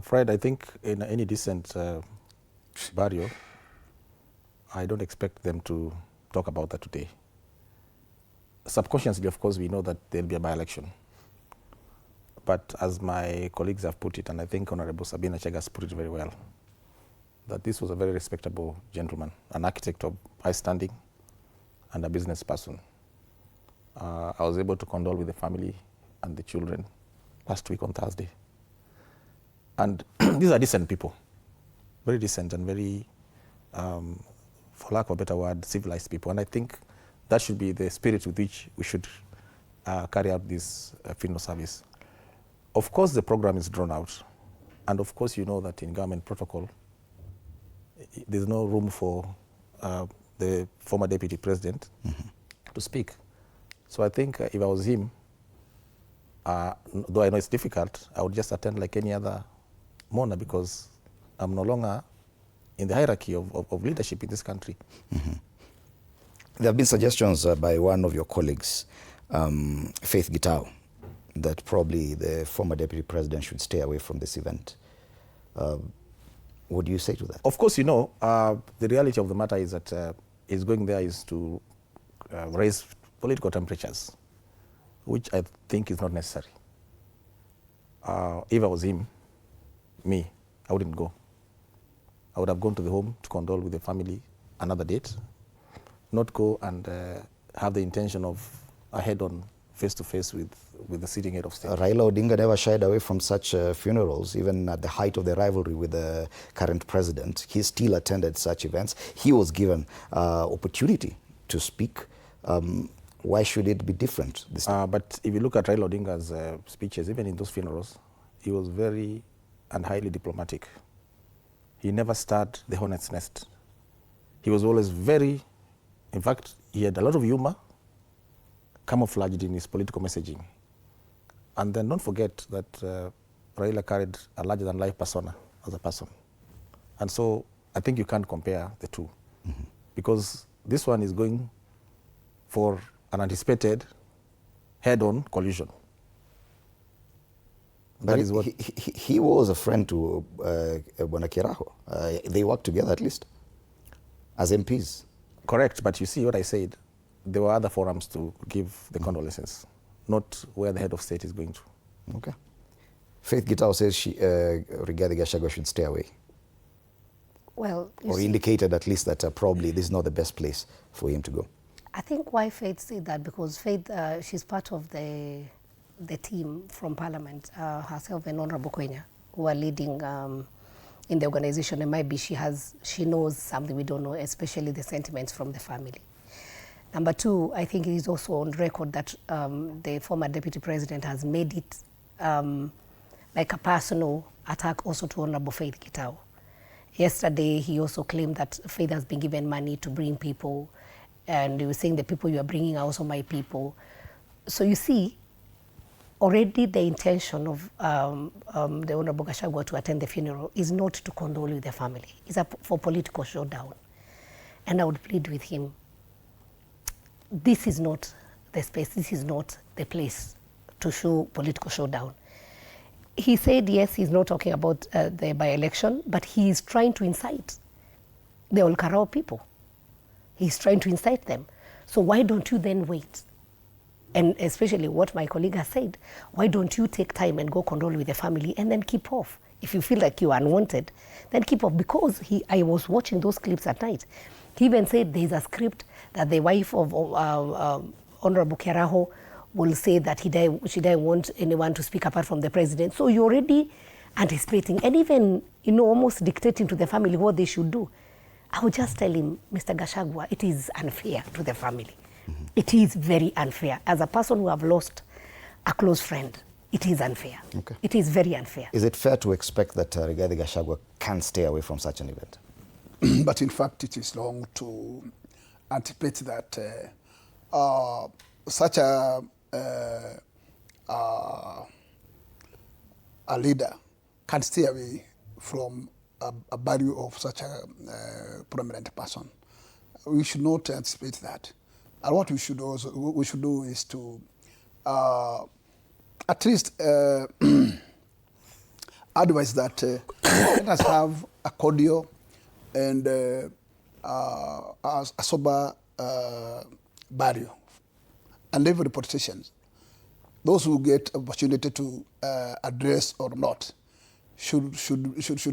Fred, I think in any decent burial, I don't expect them to talk about that today. Subconsciously, of course, we know that there'll be a by-election. But as my colleagues have put it, and I think Honorable Sabina Chega has put it very well, that this was a very respectable gentleman, an architect of high standing and a business person. I was able to condole with the family and the children last week on Thursday. And these are decent people, very decent and very, for lack of a better word, civilized people. And I think that should be the spirit with which we should carry out this funeral service. Of course, the program is drawn out. And of course, you know that in government protocol, there's no room for the former Deputy President to speak. So I think if I was him, though I know it's difficult, I would just attend like any other mourner, because I'm no longer in the hierarchy of leadership in this country. There have been suggestions by one of your colleagues, Faith Gitau, that probably the former Deputy President should stay away from this event. What do you say to that? Of course, you know, the reality of the matter is that his going there is to raise political temperatures, which I think is not necessary. If I was him, I wouldn't go. I would have gone to the home to condole with the family another date, not go and have the intention of a head-on, face-to-face with the sitting head of state. Raila Odinga never shied away from such funerals, even at the height of the rivalry with the current president. He still attended such events. He was given opportunity to speak. Why should it be different this time? But if you look at Raila Odinga's speeches, even in those funerals, he was very and highly diplomatic. He never stirred the hornet's nest. He was always very, in fact, he had a lot of humor, camouflaged in his political messaging. And then don't forget that Raila carried a larger-than-life persona as a person. And so I think you can't compare the two. Because this one is going for an anticipated head-on collision. But he was a friend to Bonakiraho. They worked together at least, as MPs. Correct, but you see what I said, there were other forums to give the condolences, not where the head of state is going to. Okay. Faith Gitau says Rigathi Gachagua should stay away. Well, or indicated at least that probably this is not the best place for him to go. I think why Faith said that, because Faith, she's part of the team from Parliament, herself and Honorable Kwenya, who are leading in the organization, and maybe she knows something we don't know, especially the sentiments from the family. Number two, I think it is also on record that the former Deputy President has made it like a personal attack also to Honorable Faith Gitau. Yesterday, he also claimed that Faith has been given money to bring people, and he was saying the people you are bringing are also my people. So you see, already the intention of the Honorable Gachagua to attend the funeral is not to condole with the family. It's for political showdown. And I would plead with him, this is not the space, this is not the place to show political showdown. He said, yes, he's not talking about the by-election, but he is trying to incite the OlKalou people. He's trying to incite them. So why don't you then wait? And especially what my colleague has said, why don't you take time and go condole with the family and then keep off? If you feel like you are unwanted, then keep off. Because I was watching those clips at night. He even said there's a script that the wife of Honorable Keraho will say that she doesn't want anyone to speak apart from the president. So you're already anticipating and even, almost dictating to the family what they should do. I would just tell him, Mr. Gachagua, it is unfair to the family. Mm-hmm. It is very unfair. As a person who have lost a close friend, it is unfair. Okay. It is very unfair. Is it fair to expect that Rigathi Gachagua can stay away from such an event? But in fact, it is wrong to anticipate that such a leader can stay away from a burial of such a prominent person. We should not anticipate that. And what we should do is to at least advise that let us have a cordial and a sober burial. And every politician, those who get opportunity to address or not, should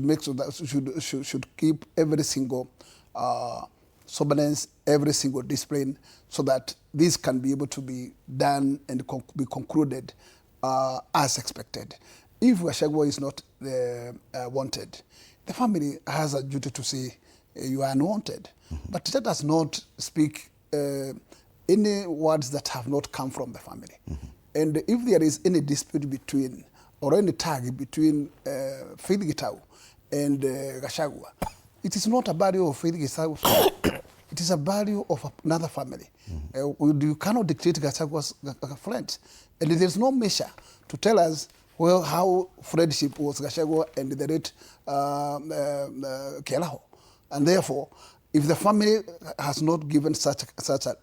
make so that should keep every single soberness, every single discipline, so that this can be able to be done and be concluded as expected. If Gachagua is not wanted, the family has a duty to say you are unwanted. Mm-hmm. But let us not speak any words that have not come from the family. Mm-hmm. And if there is any dispute between, or any tag between Faith Gitau and Gachagua, it is not a burial of Faith Gitau's family. It is a burial of another family. Mm-hmm. You cannot dictate Gachagua's friends. And there is no measure to tell us how friendship was Gachagua and the late Keraho. And therefore, if the family has not given such a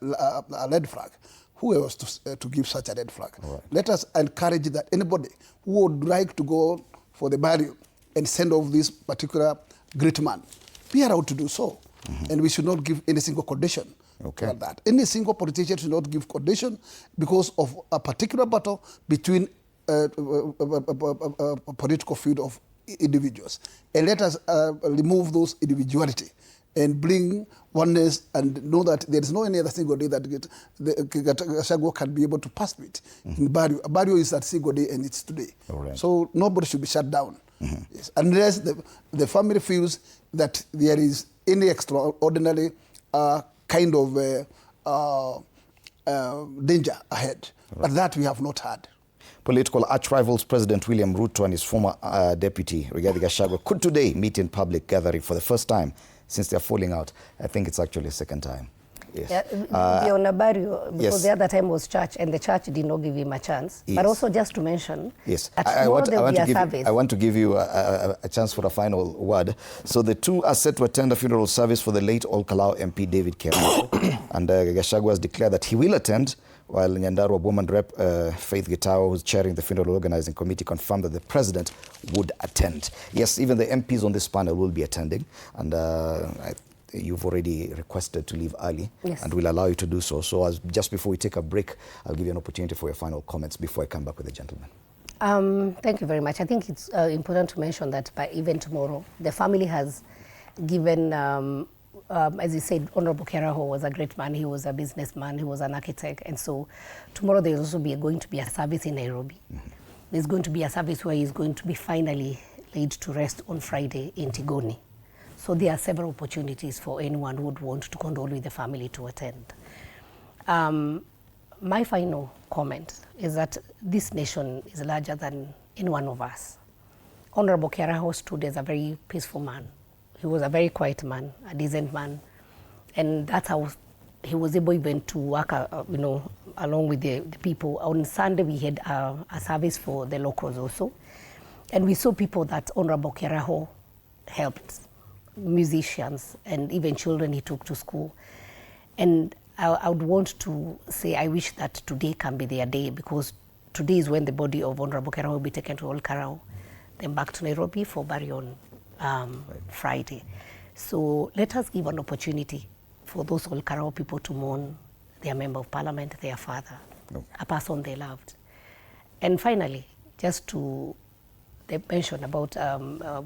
red flag, who else to give such a red flag? Right. Let us encourage that anybody who would like to go for the burial and send off this particular great man, be allowed to do so. Mm-hmm. And we should not give any single condition for that. Any single politician should not give condition because of a particular battle between a political field of individuals. And let us remove those individuality and bring oneness and know that there is no any other single day that Gachagua can be able to pass with. Mm-hmm. In burial. A burial is that single day and it's today. Right. So nobody should be shut down. Mm-hmm. Yes. Unless the family feels that there is any extraordinary kind of danger ahead. Right. But that we have not had. Political arch-rivals President William Ruto and his former deputy, Rigathi Gachagua, could today meet in public gathering for the first time since they're falling out. I think it's actually a second time. Yes. Yeah, on a burial, because the other time was church, and the church did not give him a chance. Yes. But also just to mention, yes, I want to give you a chance for a final word. So the two are set to attend a funeral service for the late OlKalou MP David Keraho. And Gachagua has declared that he will attend, while Nyandarua woman rep Faith Gitau, who's chairing the funeral organizing committee, confirmed that the president would attend. Yes, even the MPs on this panel will be attending, and you've already requested to leave early, yes, and we'll allow you to do so. So just before we take a break, I'll give you an opportunity for your final comments before I come back with the gentleman. Thank you very much. I think it's important to mention that by even tomorrow, the family has given, as you said, Honorable Keraho was a great man. He was a businessman. He was an architect. And so tomorrow there's also going to be a service in Nairobi. Mm-hmm. There's going to be a service where he's going to be finally laid to rest on Friday in Tigoni. So there are several opportunities for anyone who would want to condole with the family to attend. My final comment is that this nation is larger than any one of us. Honorable Keraho stood as a very peaceful man. He was a very quiet man, a decent man, and that's how he was able even to work, along with the people. On Sunday, we had a service for the locals also, and we saw people that Honorable Keraho helped, musicians and even children he took to school. And I would want to say I wish that today can be their day, because today is when the body of Honorable Kera will be taken to OlKalou, then back to Nairobi for burial on Friday. So let us give an opportunity for those OlKalou people to mourn their member of parliament, their father, a person they loved. And finally, just to mention about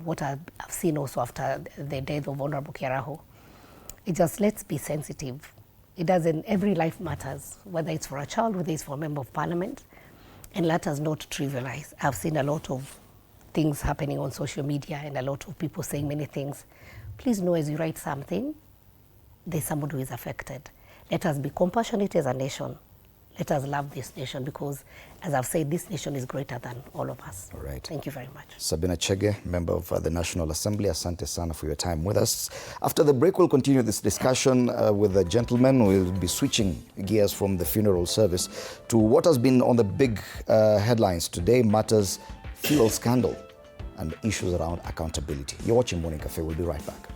what I've seen also after the death of Honorable Keraho, it just, let's be sensitive. It doesn't, every life matters, whether it's for a child, whether it's for a member of parliament, and let us not trivialize. I've seen a lot of things happening on social media and a lot of people saying many things. Please know, as you write something, there's somebody who is affected. Let us be compassionate as a nation. Let us love this nation because, as I've said, this nation is greater than all of us. All right. Thank you very much. Sabina Chege, member of the National Assembly, asante sana for your time with us. After the break, we'll continue this discussion with the gentlemen. We'll be switching gears from the funeral service to what has been on the big headlines today, matters fuel scandal and issues around accountability. You're watching Morning Cafe. We'll be right back.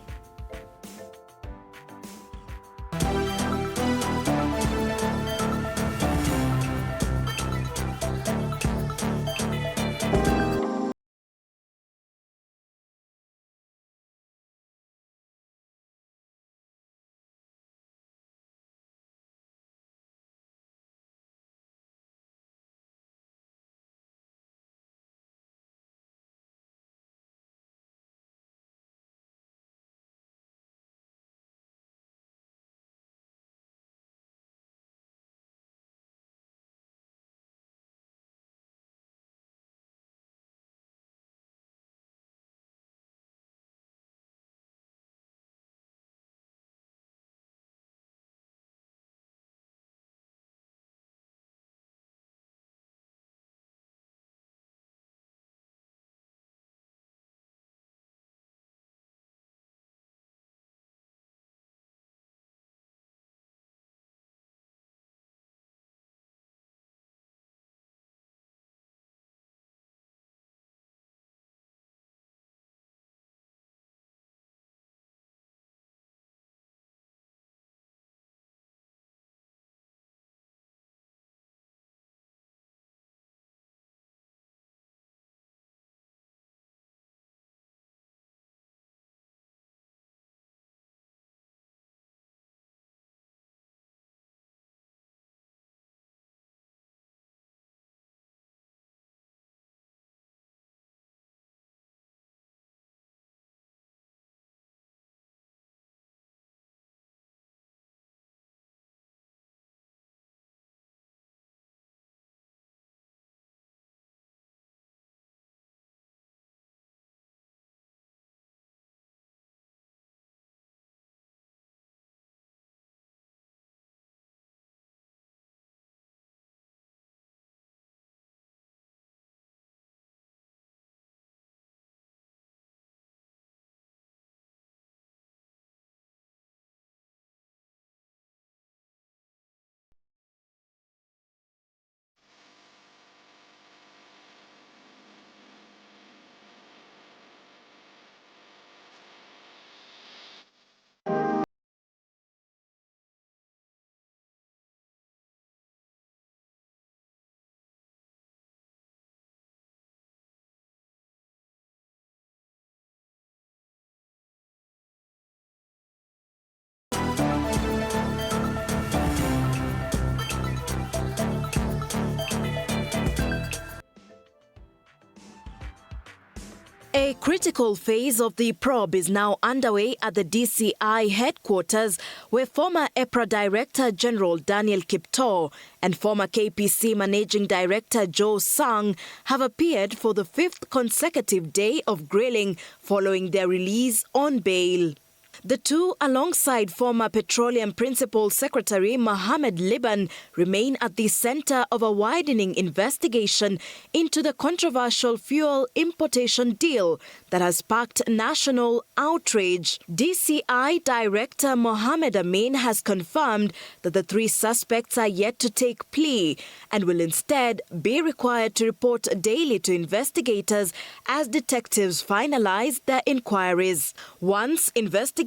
A critical phase of the probe is now underway at the DCI headquarters, where former EPRA Director General Daniel Kiptoo and former KPC Managing Director Joe Sang have appeared for the 5th consecutive day of grilling following their release on bail. The two, alongside former Petroleum Principal Secretary Mohammed Liban, remain at the center of a widening investigation into the controversial fuel importation deal that has sparked national outrage. DCI Director Mohammed Amin has confirmed that the three suspects are yet to take plea and will instead be required to report daily to investigators as detectives finalize their inquiries. Once investigations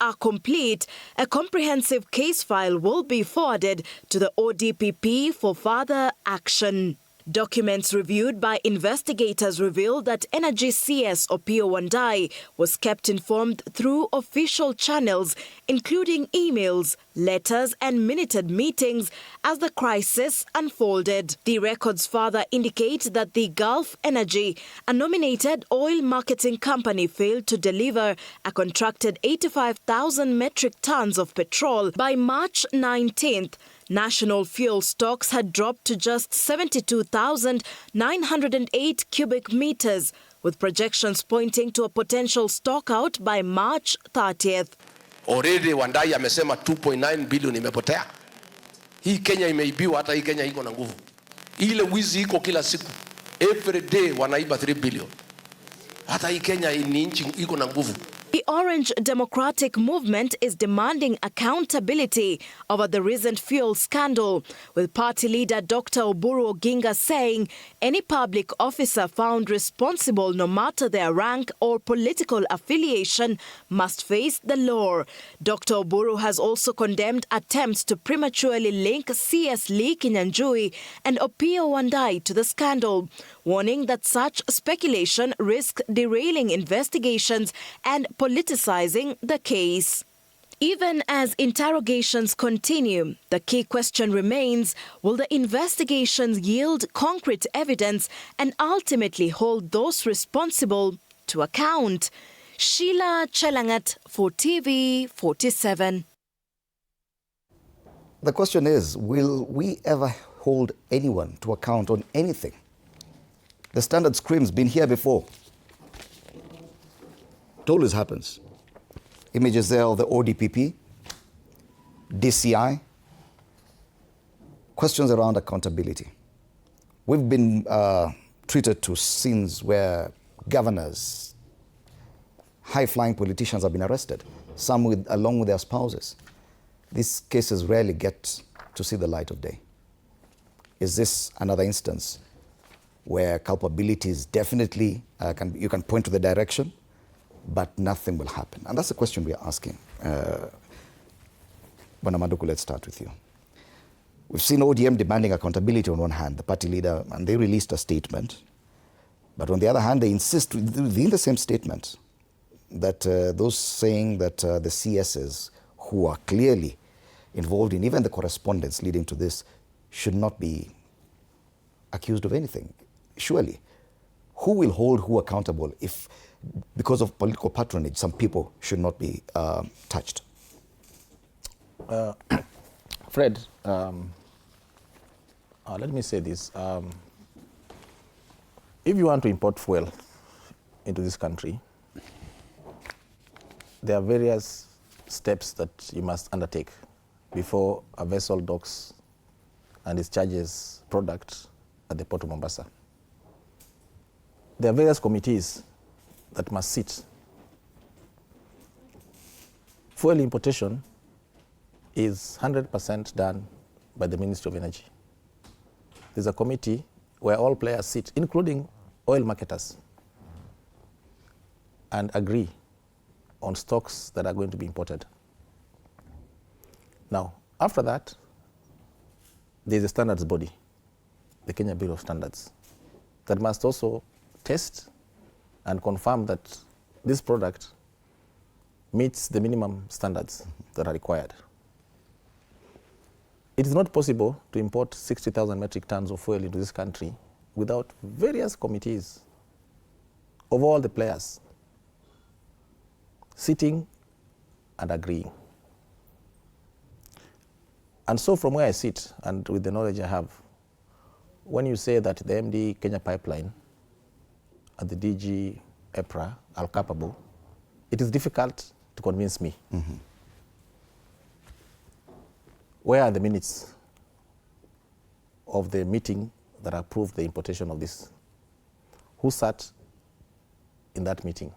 are complete, a comprehensive case file will be forwarded to the ODPP for further action. Documents reviewed by investigators revealed that Energy CS Opiyo Wandayi was kept informed through official channels, including emails, letters and minuted meetings as the crisis unfolded. The records further indicate that the Gulf Energy, a nominated oil marketing company, failed to deliver a contracted 85,000 metric tons of petrol by March 19th. National fuel stocks had dropped to just 72,908 cubic meters, with projections pointing to a potential stockout by March 30th. Already Wandayi amesema 2.9 billion imepotea. Hii Kenya imeibiwa, hata hii Kenya iko na nguvu. Ile wizi iko kila siku. Every day wanaiba 3 billion. Hata hii Kenya ni nchi iko na nguvu. The Orange Democratic Movement is demanding accountability over the recent fuel scandal, with party leader Dr. Oburu Oginga saying any public officer found responsible, no matter their rank or political affiliation, must face the law. Dr. Oburu has also condemned attempts to prematurely link CS Lee Kinyanjui and Opiyo Wandayi to the scandal, warning that such speculation risks derailing investigations and politicizing the case. Even as interrogations continue, the key question remains, will the investigations yield concrete evidence and ultimately hold those responsible to account? Sheila Chelangat for TV 47. The question is, will we ever hold anyone to account on anything? The standard scream's been here before. It always happens. Images there of the ODPP, DCI, questions around accountability. We've been treated to scenes where governors, high-flying politicians have been arrested, some along with their spouses. These cases rarely get to see the light of day. Is this another instance where culpability is definitely, you can point to the direction, but nothing will happen? And that's the question we are asking. Bwana Maduku, let's start with you. We've seen ODM demanding accountability on one hand, the party leader, and they released a statement. But on the other hand, they insist within the same statement that those saying that the CSs who are clearly involved in even the correspondence leading to this should not be accused of anything. Surely, who will hold who accountable if, because of political patronage, some people should not be touched? Fred, let me say this. If you want to import fuel into this country, there are various steps that you must undertake before a vessel docks and discharges product at the port of Mombasa. There are various committees that must sit. Fuel importation is 100% done by the Ministry of Energy. There's a committee where all players sit, including oil marketers, and agree on stocks that are going to be imported. Now, after that, there's a standards body, the Kenya Bureau of Standards, that must also test and confirm that this product meets the minimum standards that are required. It is not possible to import 60,000 metric tons of fuel into this country without various committees of all the players sitting and agreeing. And so from where I sit, and with the knowledge I have, when you say that the MD Kenya Pipeline and the DG EPRA are capable, it is difficult to convince me. Mm-hmm. Where are the minutes of the meeting that approved the importation of this? Who sat in that meeting?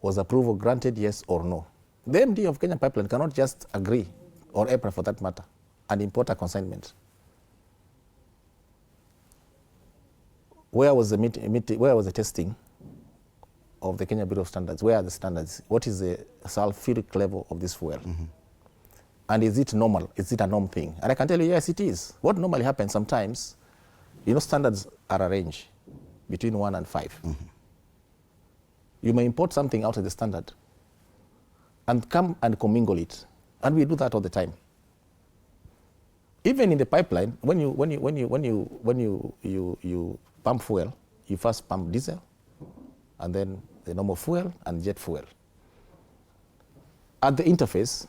Was approval granted, yes or no? The MD of Kenya Pipeline cannot just agree, or EPRA for that matter, and import a consignment. Where was the where was the testing of the Kenya Bureau of Standards? Where are the standards? What is the sulfuric level of this fuel? Mm-hmm. And is it normal? Is it a norm thing? And I can tell you, yes, it is. What normally happens sometimes, standards are a range between 1 and 5. Mm-hmm. You may import something out of the standard and come and commingle it. And we do that all the time. Even in the pipeline, when you pump fuel, you first pump diesel, and then the normal fuel and jet fuel. At the interface,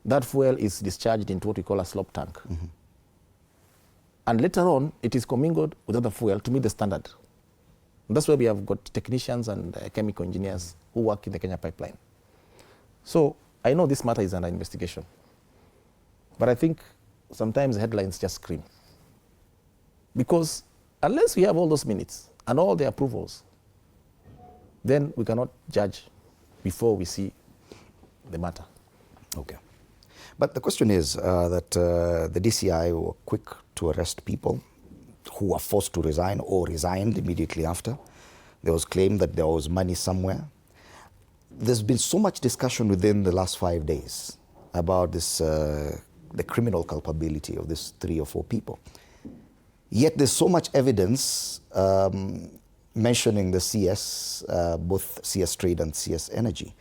that fuel is discharged into what we call a slop tank. Mm-hmm. And later on, it is commingled with other fuel to meet the standard. And that's where we have got technicians and chemical engineers who work in the Kenya pipeline. So I know this matter is under investigation, but I think sometimes the headlines just scream. Because unless we have all those minutes and all the approvals, then we cannot judge before we see the matter. Okay. But the question is that the DCI were quick to arrest people who were forced to resign or resigned immediately after. There was claim that there was money somewhere. There's been so much discussion within the last 5 days about this, the criminal culpability of these 3 or 4 people. Yet there's so much evidence mentioning the CS, both CS Trade and CS Energy.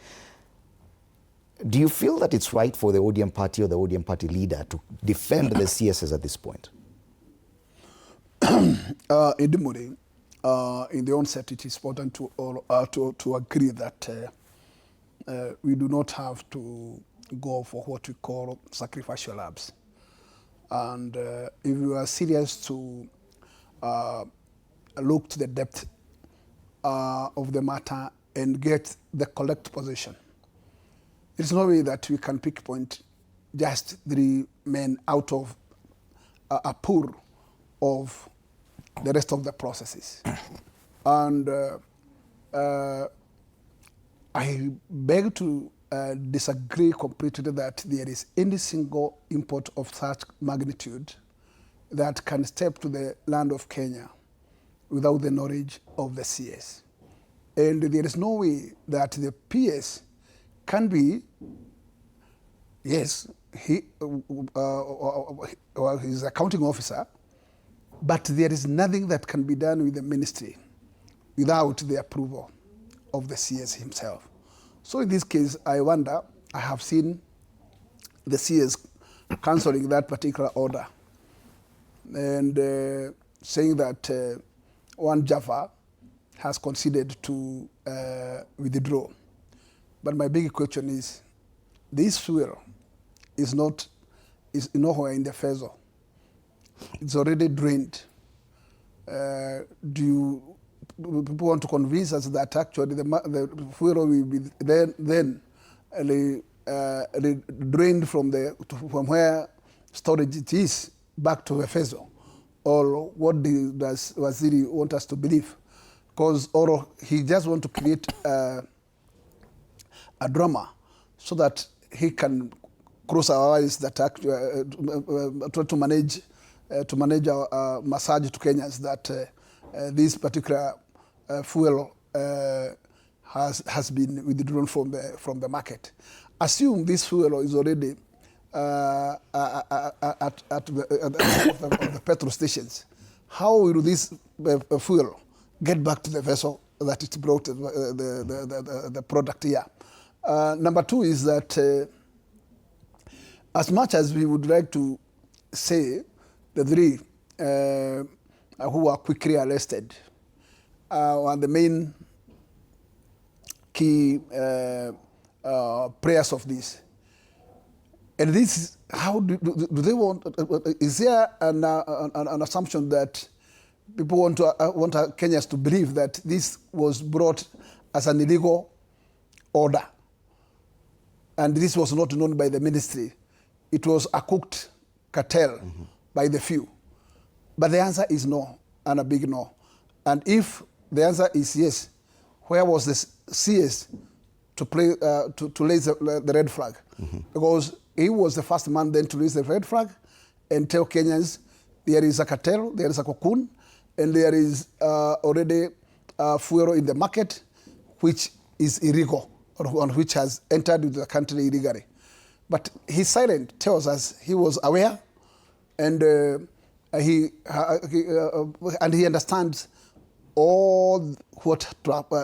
Do you feel that it's right for the ODM party or the ODM party leader to defend the CSs at this point? In the onset, it is important to agree that we do not have to go for what we call sacrificial labs. And if we are serious to look to the depth of the matter and get the correct position, there's no way that we can pinpoint just 3 men out of a pool of the rest of the processes. And I beg to disagree completely that there is any single import of such magnitude that can step to the land of Kenya without the knowledge of the CS. And there is no way that the PS can be, yes, he's a accounting officer, but there is nothing that can be done with the ministry without the approval of the CS himself. So in this case, I wonder, I have seen the CS cancelling that particular order and saying that one Jaffa has considered to withdraw. But my big question is, this fuel is nowhere in the vessel. It's already drained. People want to convince us that actually the fuel will be then drained from where storage it is back to the vessel? Or what does Waziri want us to believe? Or he just want to create a drama so that he can cross our eyes that try to manage our massage to Kenyans that this particular fuel has been withdrawn from the market. Assume this fuel is already at the petrol stations. How will this fuel get back to the vessel that it brought the product here? Number 2 is that as much as we would like to say the 3 who are quickly arrested are the main key players of this. And this is, how do they want, is there an assumption that people want Kenyans to believe that this was brought as an illegal order and this was not known by the ministry? It was a cooked cartel by the few. But the answer is no, and a big no. And if the answer is yes, where was the CS to raise the red flag? Because he was the first man then to raise the red flag and tell Kenyans there is a cartel, there is a cocoon, and there is already fuel in the market which is illegal or which has entered into the country illegally. But his silence tells us he was aware, and he understands all what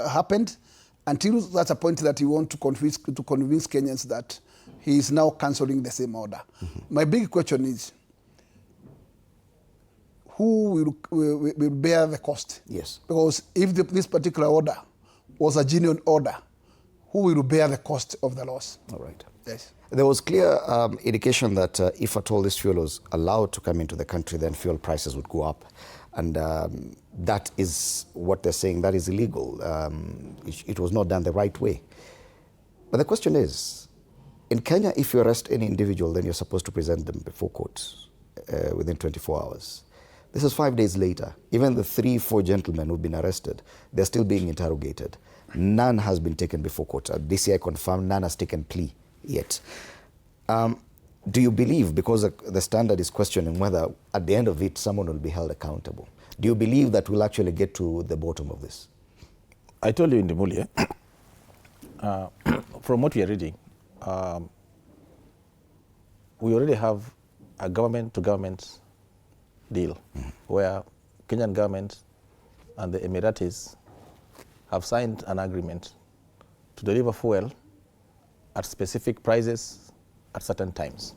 happened, until that's a point that he wants to convince Kenyans that he is now cancelling the same order. My big question is, who will bear the cost? Yes. Because if this particular order was a genuine order, who will bear the cost of the loss? All right. Yes. There was clear indication that if at all this fuel was allowed to come into the country, then fuel prices would go up. And that is what they're saying, that is illegal. It was not done the right way. But the question is, in Kenya, if you arrest any individual, then you're supposed to present them before court within 24 hours. This is 5 days later. Even the 3-4 gentlemen who've been arrested, they're still being interrogated. None has been taken before court. DCI confirmed none has taken plea yet. Do you believe, because the standard is questioning whether at the end of it someone will be held accountable, do you believe that we'll actually get to the bottom of this? I told you in the Mulia, from what we are reading, we already have a government-to-government deal where Kenyan government and the Emiratis have signed an agreement to deliver fuel at specific prices at certain times.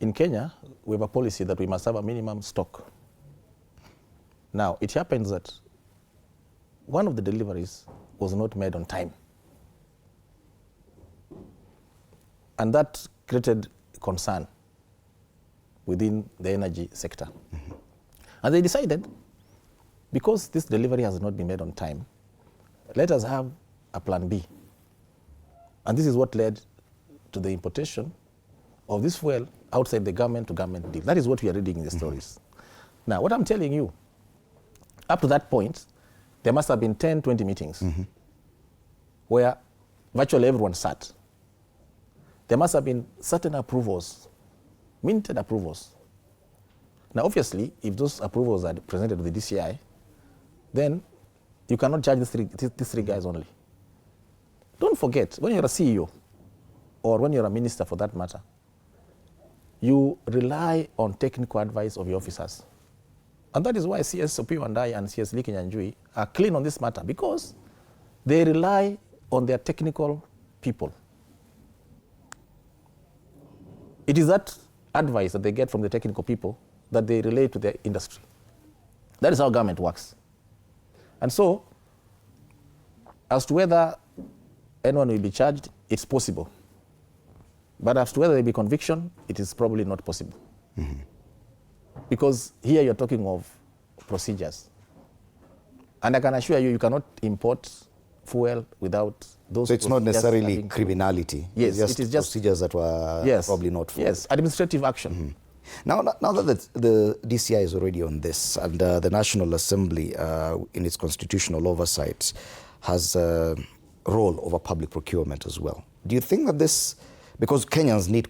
In Kenya, we have a policy that we must have a minimum stock. Now, it happens that one of the deliveries was not made on time. And that created concern within the energy sector. And they decided, because this delivery has not been made on time, let us have a plan B. And this is what led to the importation of this fuel outside the government-to-government deal. That is what we are reading in the stories. Now, what I'm telling you, up to that point, there must have been 10, 20 meetings where virtually everyone sat. There must have been certain approvals, minted approvals. Now, obviously, if those approvals are presented to the DCI, then you cannot charge these three guys only. Don't forget, when you're a CEO, or when you're a minister for that matter, you rely on technical advice of your officers. And that is why CS Opio and I and CS Liki Nyanjui are clean on this matter, because they rely on their technical people. It is that advice that they get from the technical people that they relate to their industry. That is how government works. And so, as to whether anyone will be charged, it's possible. But as to whether there will be conviction, it is probably not possible. Because here you're talking of procedures. And I can assure you, you cannot import fuel without those. So it's not necessarily criminality. Yes, it is just procedures that were probably not followed. Yes, administrative action. Now that the DCI is already on this, and the National Assembly, in its constitutional oversight, has a role over public procurement as well. Do you think that this, because Kenyans need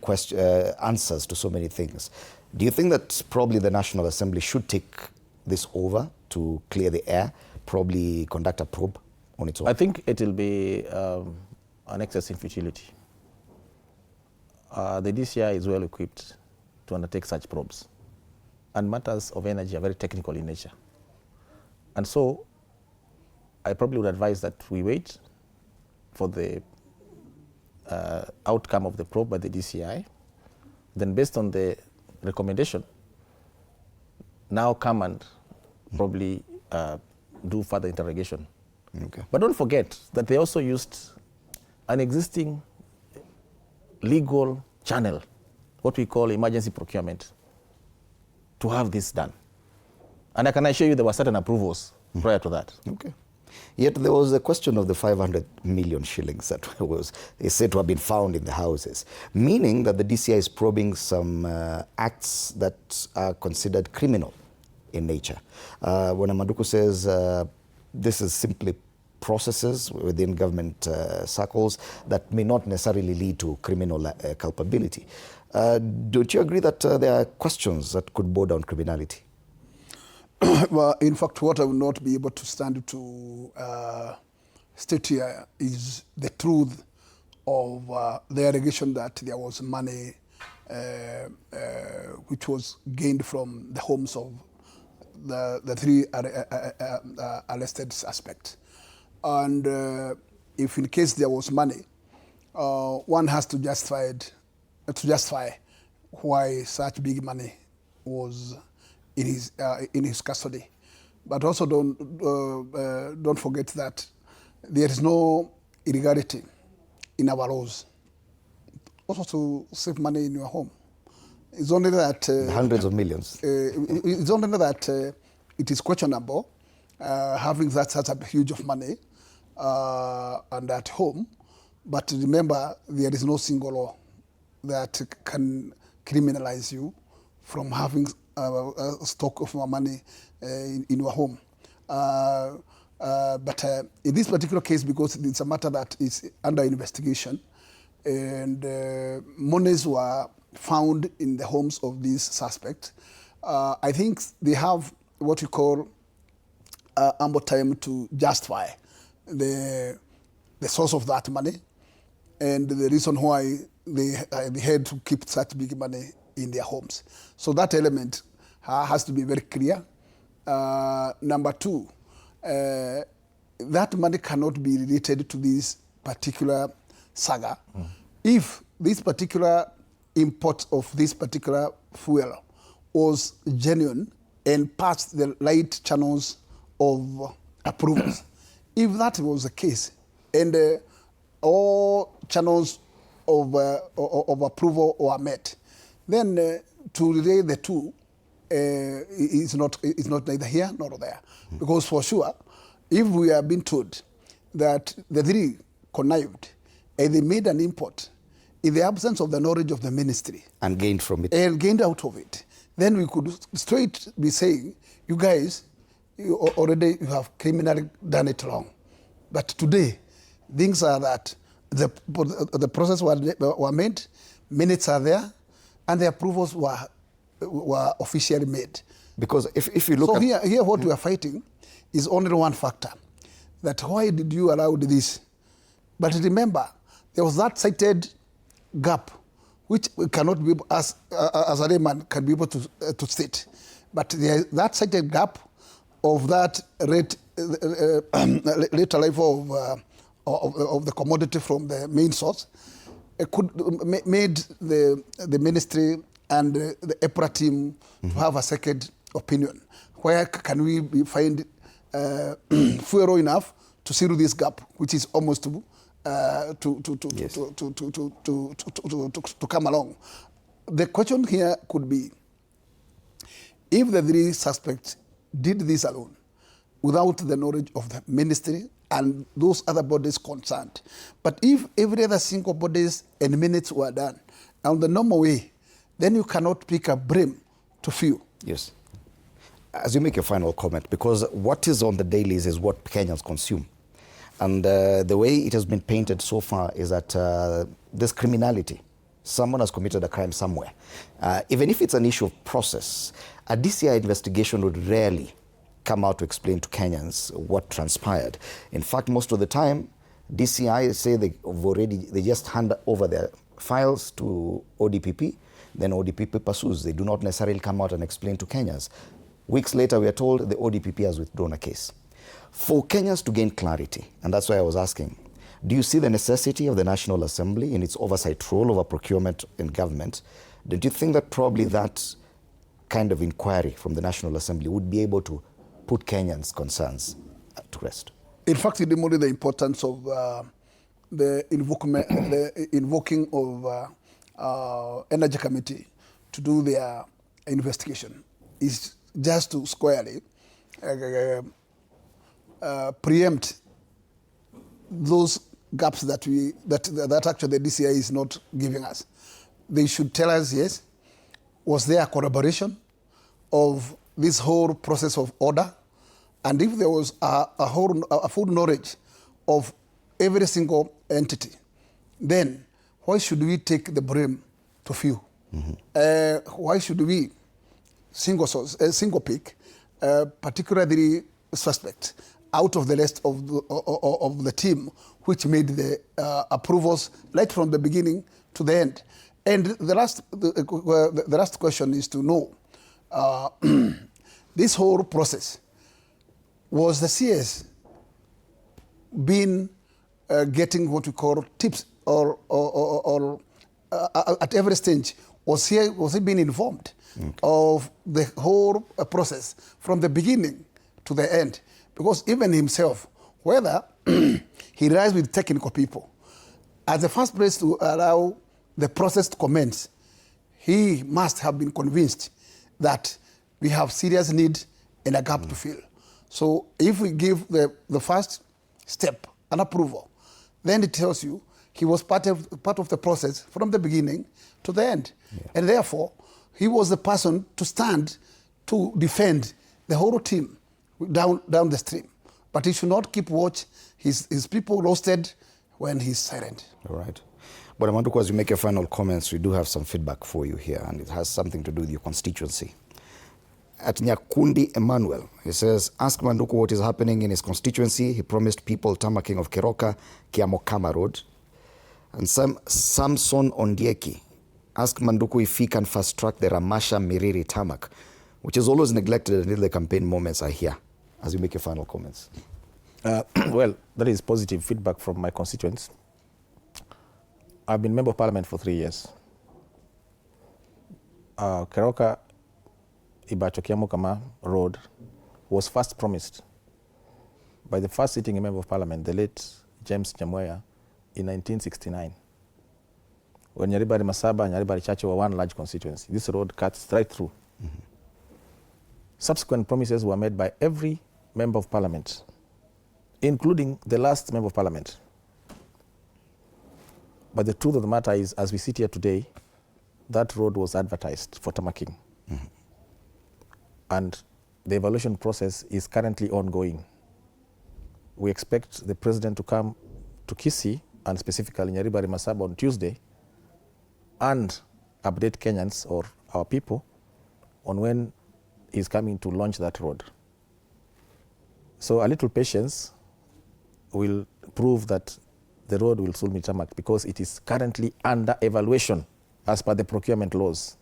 answers to so many things, do you think that probably the National Assembly should take this over to clear the air, probably conduct a probe on its own? I think it will be an excess in futility. The DCI is well equipped to undertake such probes. And matters of energy are very technical in nature. And so I probably would advise that we wait for the outcome of the probe by the DCI. Then based on the recommendation, now come and probably do further interrogation. Okay. But don't forget that they also used an existing legal channel, what we call emergency procurement, to have this done. And I can assure you there were certain approvals prior to that. Okay. Yet there was a question of the 500 million shillings that is said to have been found in the houses, meaning that the DCI is probing some acts that are considered criminal in nature. When Amaduku says this is simply processes within government circles that may not necessarily lead to criminal culpability. Don't you agree that there are questions that could border on criminality? Well, in fact, what I will not be able to stand to state here is the truth of the allegation that there was money which was gained from the homes of the three arrested suspects. And if in case there was money, one has to justify why such big money was in his custody. But also don't forget that there is no illegality in our laws also to save money in your home. It's only that hundreds of millions. It's only that it is questionable having such a huge of money and at home. But remember, there is no single law that can criminalize you from having a stock of money in your home. But in this particular case, because it's a matter that is under investigation, and monies were found in the homes of these suspects, I think they have what you call ample time to justify the source of that money and the reason why they had to keep such big money in their homes. So that element has to be very clear. Number two, that money cannot be related to this particular saga. If this particular import of this particular fuel was genuine and passed the right channels of approvals, if that was the case, and all channels of approval were met, then to relay the two is not neither here nor there. Because for sure, if we are being told that the three connived and they made an import in the absence of the knowledge of the ministry and gained from it, and gained out of it, then we could straight be saying, you guys, you have criminally done it wrong. But today, things are that the process were made, minutes are there, and the approvals were officially made. Because if you look so here what we are fighting is only one factor, that why did you allow this? But remember, there was that cited gap, which cannot be, as a layman, can be able to state. But that cited gap of that rate arrival of the commodity from the main source made the ministry and the EPRA team to have a second opinion. Where can we find fuel enough to seal this gap, which is almost to come along? The question here could be, if the three suspects did this alone, without the knowledge of the ministry and those other bodies concerned, but if every other single bodies and minutes were done on the normal way, then you cannot pick a blame to few. Yes. As you make your final comment, because what is on the dailies is what Kenyans consume. And the way it has been painted so far is that this criminality, someone has committed a crime somewhere. Even if it's an issue of process, a DCI investigation would rarely come out to explain to Kenyans what transpired. In fact, most of the time, DCI say they just hand over their files to ODPP, then ODPP pursues. They do not necessarily come out and explain to Kenyans. Weeks later, we are told the ODPP has withdrawn a case. For Kenyans to gain clarity, and that's why I was asking, do you see the necessity of the National Assembly in its oversight role over procurement in government? Don't you think that probably that kind of inquiry from the National Assembly would be able to put Kenyans' concerns to rest? In fact, it demonstrates the importance of the invoking of Energy Committee to do their investigation is just to squarely preempt those gaps that actually the DCI is not giving us. They should tell us, yes, was there a collaboration of this whole process of order? And if there was a full knowledge of every single entity, then why should we take the blame to few? Why should we single pick particularly suspect out of the rest of the team, which made the approvals right from the beginning to the end. And the last question is to know, this whole process, was the CS been getting what we call tips or at every stage, was he being informed of the whole process from the beginning to the end? Because even himself, whether he lies with technical people, as the first place to allow the process to commence, he must have been convinced that we have serious need and a gap to fill. So if we give the first step, an approval, then it tells you he was part of the process from the beginning to the end. Yeah. And therefore, he was the person to stand to defend the whole team down the stream. But he should not keep watch his people roasted when he's silent. All right. But Manduku, as you make your final comments, we do have some feedback for you here, and it has something to do with your constituency. At Nyakundi Emmanuel, he says, ask Manduku what is happening in his constituency. He promised people tarmacking of Keroka, Kiamokama Road. And Samson Ondieki, ask Manduku if he can fast track the Ramasha Miriri tarmac, which is always neglected until the campaign moments are here. As you make your final comments. Well, that is positive feedback from my constituents. I've been Member of Parliament for 3 years. Keroka Ibacho-Kiamokama Road was first promised by the first sitting Member of Parliament, the late James Nyamweya, in 1969. When Nyaribari Masaba and Nyaribari Chache were one large constituency. This road cuts right through. Mm-hmm. Subsequent promises were made by every Member of Parliament, including the last Member of Parliament. But the truth of the matter is, as we sit here today, that road was advertised for tarmacking. Mm-hmm. And the evaluation process is currently ongoing. We expect the President to come to Kisii, and specifically Nyaribari Masaba, on Tuesday, and update Kenyans or our people on when he's coming to launch that road. So a little patience will prove that the road will soon be tarmac, because it is currently under evaluation as per the procurement laws.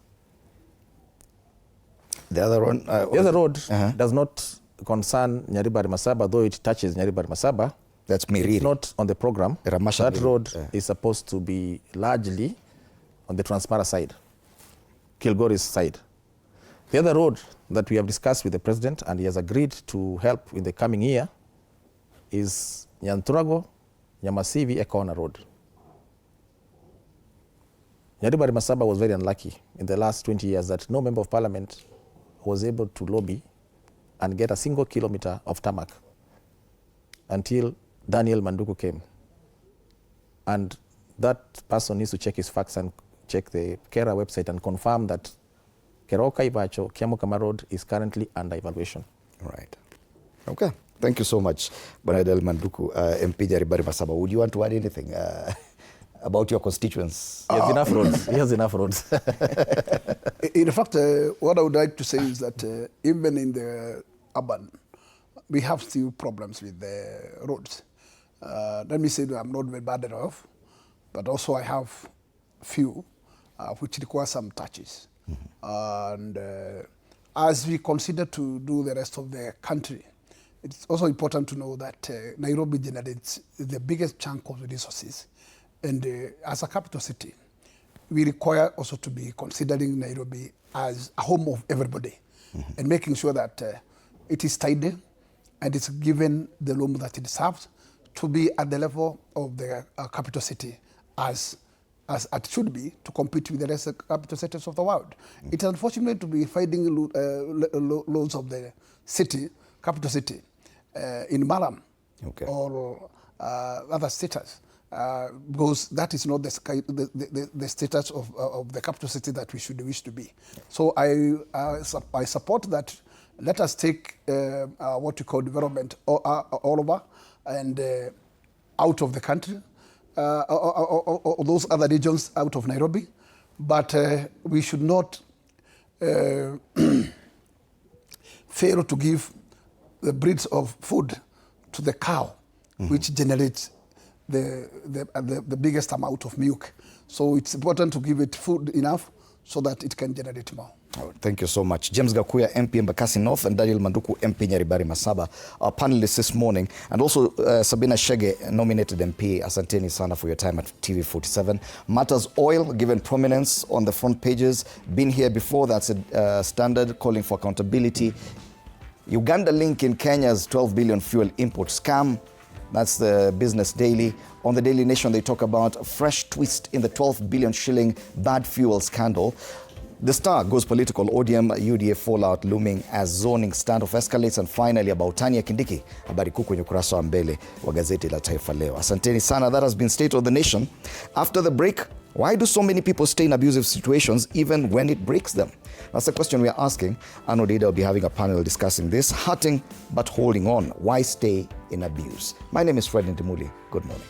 The other road does not concern Nyaribari Masaba, though it touches Nyaribari Masaba. That's Miriri. It's not on the program. That Miriri. Road is supposed to be largely on the Transmara side, Kilgoris side. The other road that we have discussed with the President, and he has agreed to help in the coming year, is Nyanturago, Nyamasivi, Ekona Road. Nyaribari Masaba was very unlucky in the last 20 years that no Member of Parliament was able to lobby and get a single kilometer of tarmac until Daniel Manduku came. And that person needs to check his facts and check the KERA website and confirm that Keroka Ibacho Kiamokama Road is currently under evaluation. Right. Okay. Thank you so much, Banadel Manduku, MP Nyaribari Masaba. Would you want to add anything about your constituents? He has enough roads. He has enough roads. In fact, what I would like to say is that even in the urban, we have still problems with the roads. Let me say that I'm not very bad off, but also I have few which require some touches. Mm-hmm. And as we consider to do the rest of the country, it's also important to know that Nairobi generates the biggest chunk of the resources. And as a capital city, we require also to be considering Nairobi as a home of everybody, mm-hmm. and making sure that it is tidy and it's given the room that it deserves to be at the level of the capital city as it should be, to compete with the rest of the capital cities of the world. Mm-hmm. It's unfortunate to be finding loads of the city, capital city, in Malam, okay. or other status. Because that is not the status of the capital city that we should wish to be. So I support that. Let us take what we call development all over and out of the country, or those other regions out of Nairobi. But we should not fail to give the breeds of food to the cow, which generates the biggest amount of milk. So it's important to give it food enough so that it can generate more. Oh, thank you so much. James Gakuya, MP Embakasi North, and Daniel Manduku, MP Nyaribari Masaba, our panelists this morning. And also Sabina Shege, nominated MP. Asanteni sana for your time at TV47. Matters Oil, given prominence on the front pages. Been here before, that's a standard, calling for accountability. Uganda link in Kenya's 12 billion fuel import scam. That's the Business Daily. On the Daily Nation, they talk about a fresh twist in the 12 billion shilling bad fuel scandal. The Star goes political, ODM UDA fallout looming as zoning standoff escalates, and finally about Tanya Kindiki, habari kuu kwenye ukurasa wa mbele wa gazeti la Taifa Leo. Asanteni sana. That has been State of the Nation. After the break, why do so many people stay in abusive situations even when it breaks them? That's the question we are asking. Anno Dida will be having a panel discussing this. Hurting but holding on. Why stay in abuse? My name is Fred Ndimuli. Good morning.